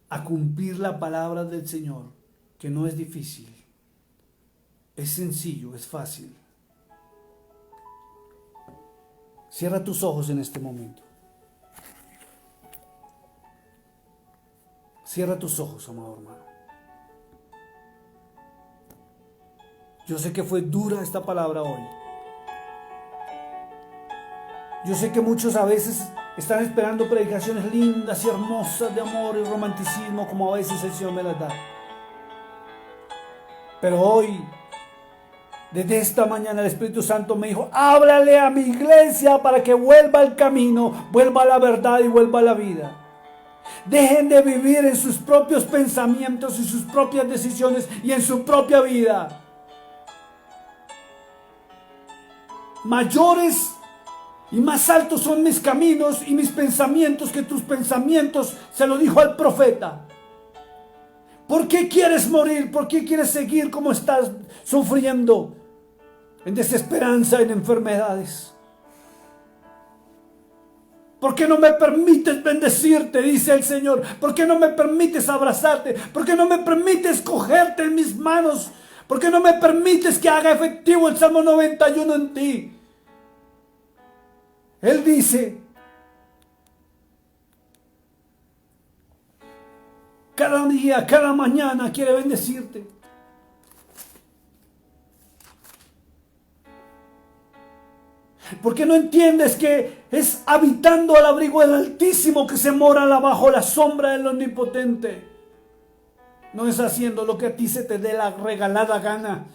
a cumplir la palabra del Señor, que no es difícil. Es sencillo, es fácil. Cierra tus ojos en este momento. Cierra tus ojos, amado hermano. Yo sé que fue dura esta palabra hoy. Yo sé que muchos a veces están esperando predicaciones lindas y hermosas de amor y romanticismo, como a veces el Señor me las da. Pero hoy Desde esta mañana el Espíritu Santo me dijo, háblale a mi iglesia para que vuelva al camino, vuelva a la verdad y vuelva a la vida. Dejen de vivir en sus propios pensamientos y sus propias decisiones y en su propia vida. Mayores y más altos son mis caminos y mis pensamientos que tus pensamientos, se lo dijo al profeta. ¿Por qué quieres morir? ¿Por qué quieres seguir como estás sufriendo? En desesperanza, en enfermedades. ¿Por qué no me permites bendecirte? Dice el Señor. ¿Por qué no me permites abrazarte? ¿Por qué no me permites cogerte en mis manos? ¿Por qué no me permites que haga efectivo el Salmo 91 en ti? Él dice, cada día, cada mañana quiere bendecirte. ¿Por qué no entiendes que es habitando al abrigo del Altísimo que se mora bajo la sombra del Omnipotente? No es haciendo lo que a ti se te dé la regalada gana.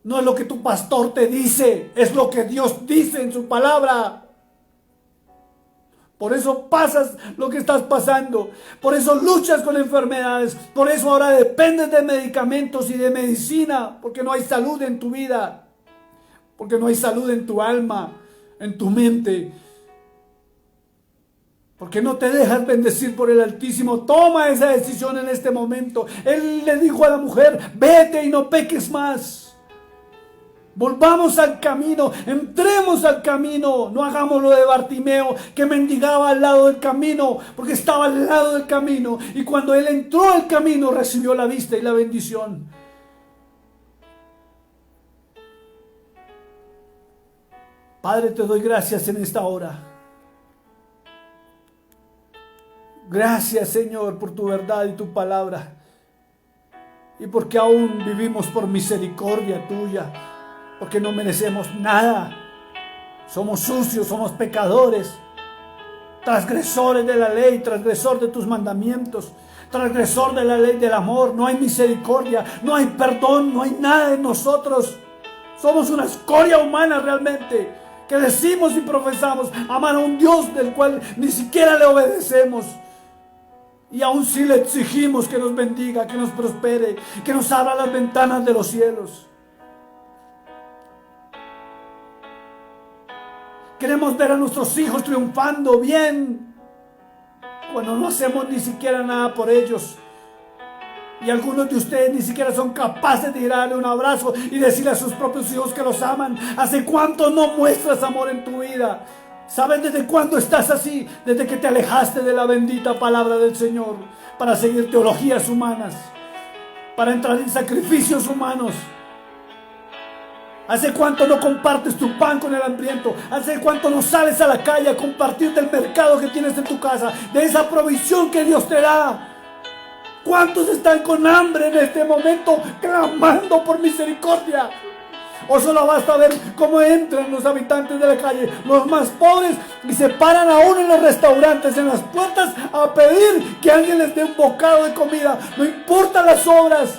No es lo que tu pastor te dice, es lo que Dios dice en su palabra. Por eso pasas lo que estás pasando. Por eso luchas con enfermedades. Por eso ahora dependes de medicamentos y de medicina. Porque no hay salud en tu vida. Porque no hay salud en tu alma, en tu mente. Porque no te dejas bendecir por el Altísimo. Toma esa decisión en este momento. Él le dijo a la mujer, vete y no peques más. Volvamos al camino, entremos al camino. No hagamos lo de Bartimeo, que mendigaba al lado del camino, porque estaba al lado del camino. Y cuando él entró al camino, recibió la vista y la bendición. Padre, te doy gracias en esta hora. Gracias, Señor, por tu verdad y tu palabra. Y porque aún vivimos por misericordia tuya. Porque no merecemos nada. Somos sucios, somos pecadores. Transgresores de la ley, transgresor de tus mandamientos. Transgresor de la ley del amor. No hay misericordia, no hay perdón, no hay nada en nosotros. Somos una escoria humana realmente. Que decimos y profesamos amar a un Dios del cual ni siquiera le obedecemos. Y aún sí le exigimos que nos bendiga, que nos prospere, que nos abra las ventanas de los cielos. Queremos ver a nuestros hijos triunfando bien, cuando no hacemos ni siquiera nada por ellos. Y algunos de ustedes ni siquiera son capaces de ir a darle un abrazo y decirle a sus propios hijos que los aman. ¿Hace cuánto no muestras amor en tu vida? ¿Sabes desde cuándo estás así? Desde que te alejaste de la bendita palabra del Señor para seguir teologías humanas, para entrar en sacrificios humanos. ¿Hace cuánto no compartes tu pan con el hambriento? ¿Hace cuánto no sales a la calle a compartir del mercado que tienes en tu casa, de esa provisión que Dios te da? ¿Cuántos están con hambre en este momento clamando por misericordia? O solo basta ver cómo entran los habitantes de la calle, los más pobres, y se paran aún en los restaurantes, en las puertas, a pedir que alguien les dé un bocado de comida. No importa las obras.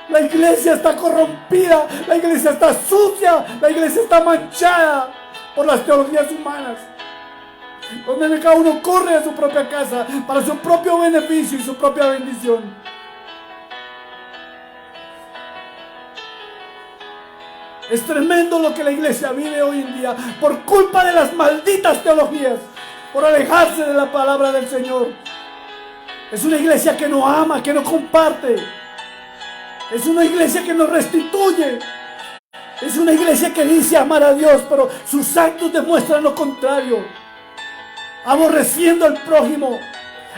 La iglesia está corrompida, la iglesia está sucia, la iglesia está manchada por las teologías humanas, donde cada uno corre a su propia casa para su propio beneficio y su propia bendición. Es tremendo lo que la iglesia vive hoy en día por culpa de las malditas teologías, por alejarse de la palabra del Señor. Es una iglesia que no ama, que no comparte. Es una iglesia que no restituye. Es una iglesia que dice amar a Dios, pero sus actos demuestran lo contrario. Aborreciendo al prójimo,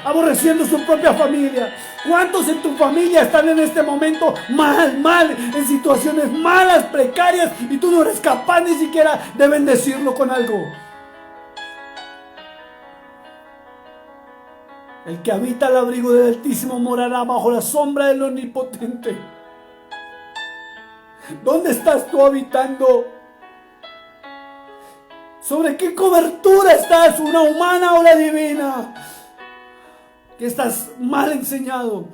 aborreciendo su propia familia. ¿Cuántos en tu familia están en este momento mal, en situaciones malas, precarias, y tú no eres capaz ni siquiera de bendecirlo con algo? El que habita al abrigo del Altísimo morará bajo la sombra del Omnipotente. ¿Dónde estás tú habitando? ¿Sobre qué cobertura estás? ¿Una humana o la divina? Que estás mal enseñado.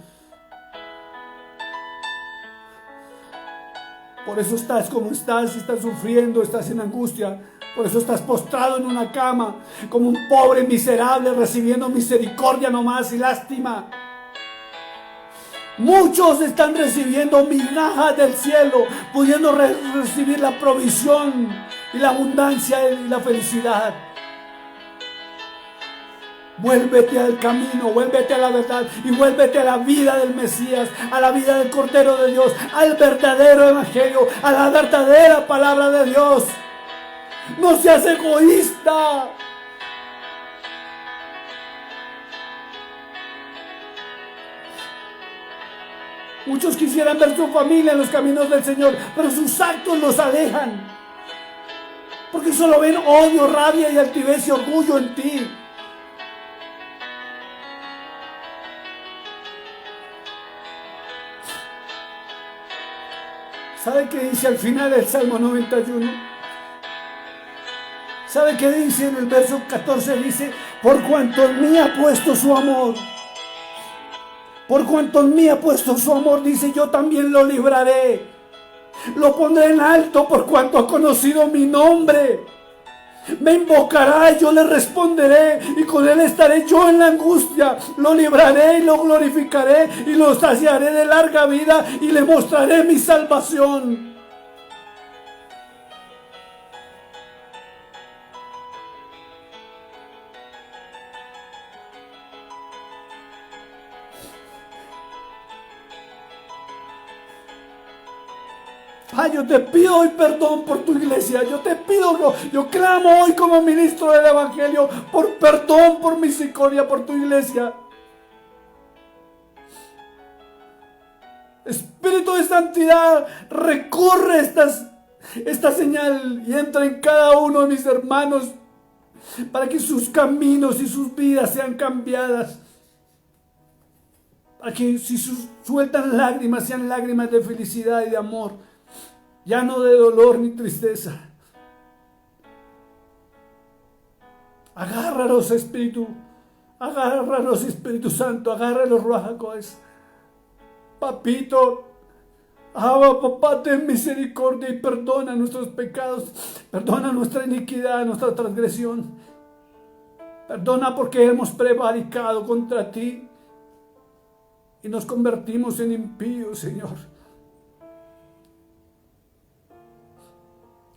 Por eso estás como estás sufriendo, estás en angustia. Por eso estás postrado en una cama, como un pobre miserable, recibiendo misericordia nomás y lástima. Muchos están recibiendo migajas del cielo, pudiendo recibir la provisión y la abundancia y la felicidad. Vuélvete al camino, vuélvete a la verdad y vuélvete a la vida del Mesías, a la vida del Cordero de Dios, al verdadero evangelio, a la verdadera palabra de Dios. No seas egoísta. Muchos quisieran ver su familia en los caminos del Señor, pero sus actos los alejan. Porque solo ven odio, rabia y altivez y orgullo en ti. ¿Sabe qué dice al final del Salmo 91? ¿Sabe qué dice en el verso 14? Dice, por cuanto en mí ha puesto su amor. Por cuanto en mí ha puesto su amor, dice, yo también lo libraré. Lo pondré en alto por cuanto ha conocido mi nombre. Me invocará y yo le responderé, y con él estaré yo en la angustia. Lo libraré y lo glorificaré y lo saciaré de larga vida y le mostraré mi salvación. Yo te pido hoy perdón por tu iglesia. Yo clamo hoy como ministro del evangelio por perdón, por misericordia por tu iglesia. Espíritu de santidad, recorre esta señal y entra en cada uno de mis hermanos para que sus caminos y sus vidas sean cambiadas. Para que si sueltan lágrimas, sean lágrimas de felicidad y de amor. Ya no de dolor ni tristeza. Agárralos, Espíritu. Agárralos, Espíritu Santo. Agárralos, Ruach HaKodesh. Papito, papá, ten misericordia y perdona nuestros pecados. Perdona nuestra iniquidad, nuestra transgresión. Perdona porque hemos prevaricado contra ti y nos convertimos en impíos, Señor.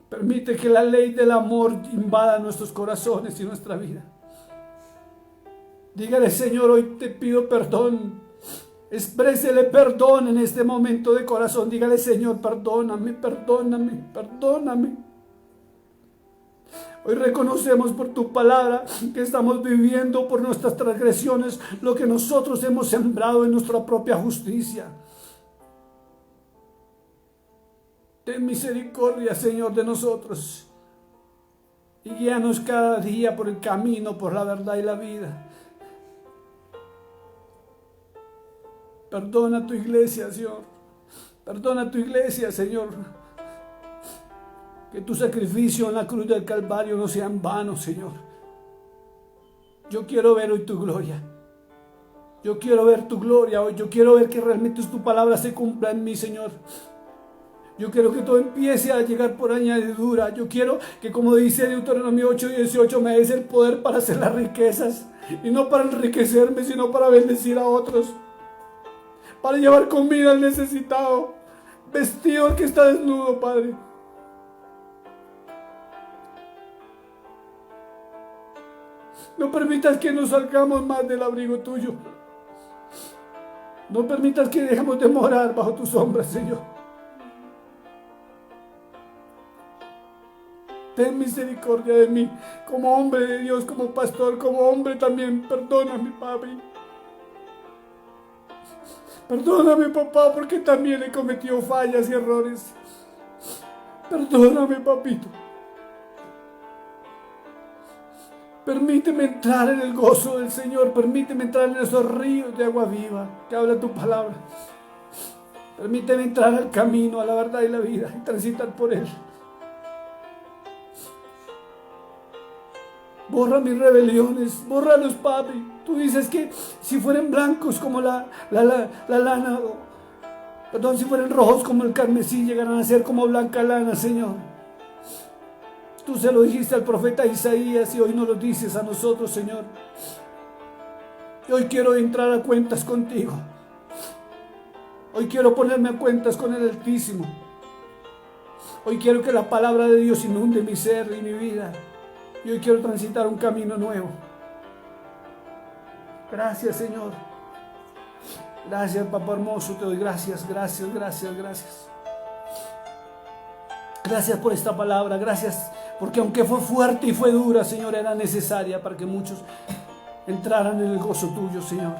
Permite que la ley del amor invada nuestros corazones y nuestra vida. Dígale, Señor, hoy te pido perdón. Exprésele perdón en este momento de corazón. Dígale, Señor, perdóname, perdóname, perdóname. Hoy reconocemos por tu palabra que estamos viviendo por nuestras transgresiones lo que nosotros hemos sembrado en nuestra propia justicia. Ten misericordia, Señor, de nosotros y guíanos cada día por el camino, por la verdad y la vida. Perdona a tu iglesia, Señor. Perdona a tu iglesia, Señor. Que tu sacrificio en la cruz del Calvario no sea en vano, Señor. Yo quiero ver hoy tu gloria. Yo quiero ver tu gloria hoy. Yo quiero ver que realmente tu palabra se cumpla en mí, Señor. Yo quiero que todo empiece a llegar por añadidura. Yo quiero que, como dice Deuteronomio 8:18, me des el poder para hacer las riquezas. Y no para enriquecerme, sino para bendecir a otros. Para llevar comida al necesitado. Vestido al que está desnudo, Padre. No permitas que nos salgamos más del abrigo tuyo. No permitas que dejemos de morar bajo tu sombra, Señor. Ten misericordia de mí, como hombre de Dios, como pastor, como hombre también. Perdóname, papi. Perdóname, papá, porque también he cometido fallas y errores. Perdóname, papito. Permíteme entrar en el gozo del Señor. Permíteme entrar en esos ríos de agua viva que habla tu palabra. Permíteme entrar al camino, a la verdad y la vida y transitar por él. Borra mis rebeliones, bórralos, papi. Tú dices que si fueren blancos como la lana Perdón si fueran rojos como el carmesí, llegarán a ser como blanca lana, Señor. Tú se lo dijiste al profeta Isaías y hoy nos lo dices a nosotros, Señor. Y hoy quiero entrar a cuentas contigo. Hoy quiero ponerme a cuentas con el Altísimo. Hoy quiero que la palabra de Dios inunde mi ser y mi vida. Y hoy quiero transitar un camino nuevo. Gracias, Señor. Gracias, Papá hermoso. Te doy gracias, gracias, gracias, gracias. Gracias por esta palabra. Gracias porque aunque fue fuerte y fue dura, Señor, era necesaria para que muchos entraran en el gozo tuyo, Señor.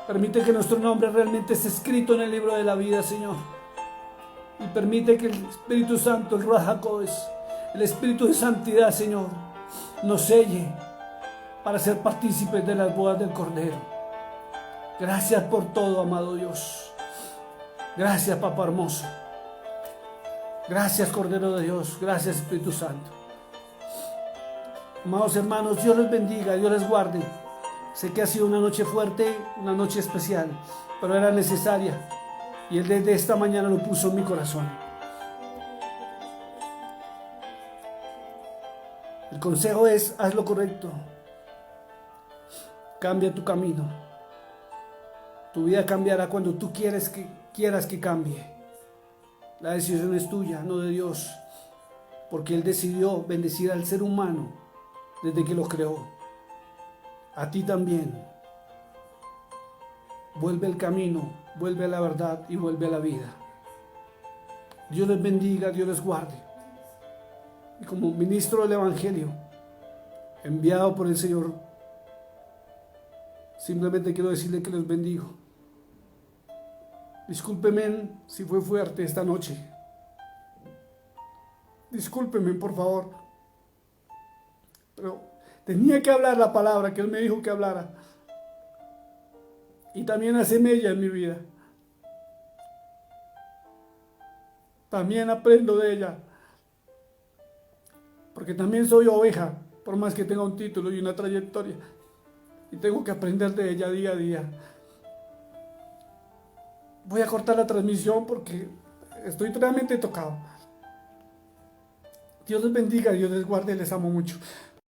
Permite que nuestro nombre realmente esté escrito en el libro de la vida, Señor. Y permite que el Espíritu Santo, el Ruach HaKodesh, el Espíritu de Santidad, Señor, nos selle para ser partícipes de las bodas del Cordero. Gracias por todo, amado Dios. Gracias, Papá hermoso. Gracias, Cordero de Dios. Gracias, Espíritu Santo. Amados hermanos, Dios les bendiga, Dios les guarde. Sé que ha sido una noche fuerte, una noche especial, pero era necesaria. Y Él desde esta mañana lo puso en mi corazón. El consejo es, haz lo correcto. Cambia tu camino. Tu vida cambiará cuando tú quieras que cambie. La decisión es tuya, no de Dios. Porque Él decidió bendecir al ser humano desde que lo creó. A ti también. Vuelve al camino, vuelve a la verdad y vuelve a la vida. Dios les bendiga, Dios les guarde. Y como ministro del Evangelio, enviado por el Señor, simplemente quiero decirle que los bendigo. Discúlpenme si fue fuerte esta noche. Discúlpenme, por favor. Pero tenía que hablar la palabra que Él me dijo que hablara. Y también hace mella en mi vida. También aprendo de ella. Porque también soy oveja, por más que tenga un título y una trayectoria. Y tengo que aprender de ella día a día. Voy a cortar la transmisión porque estoy realmente tocado. Dios les bendiga, Dios les guarde, les amo mucho.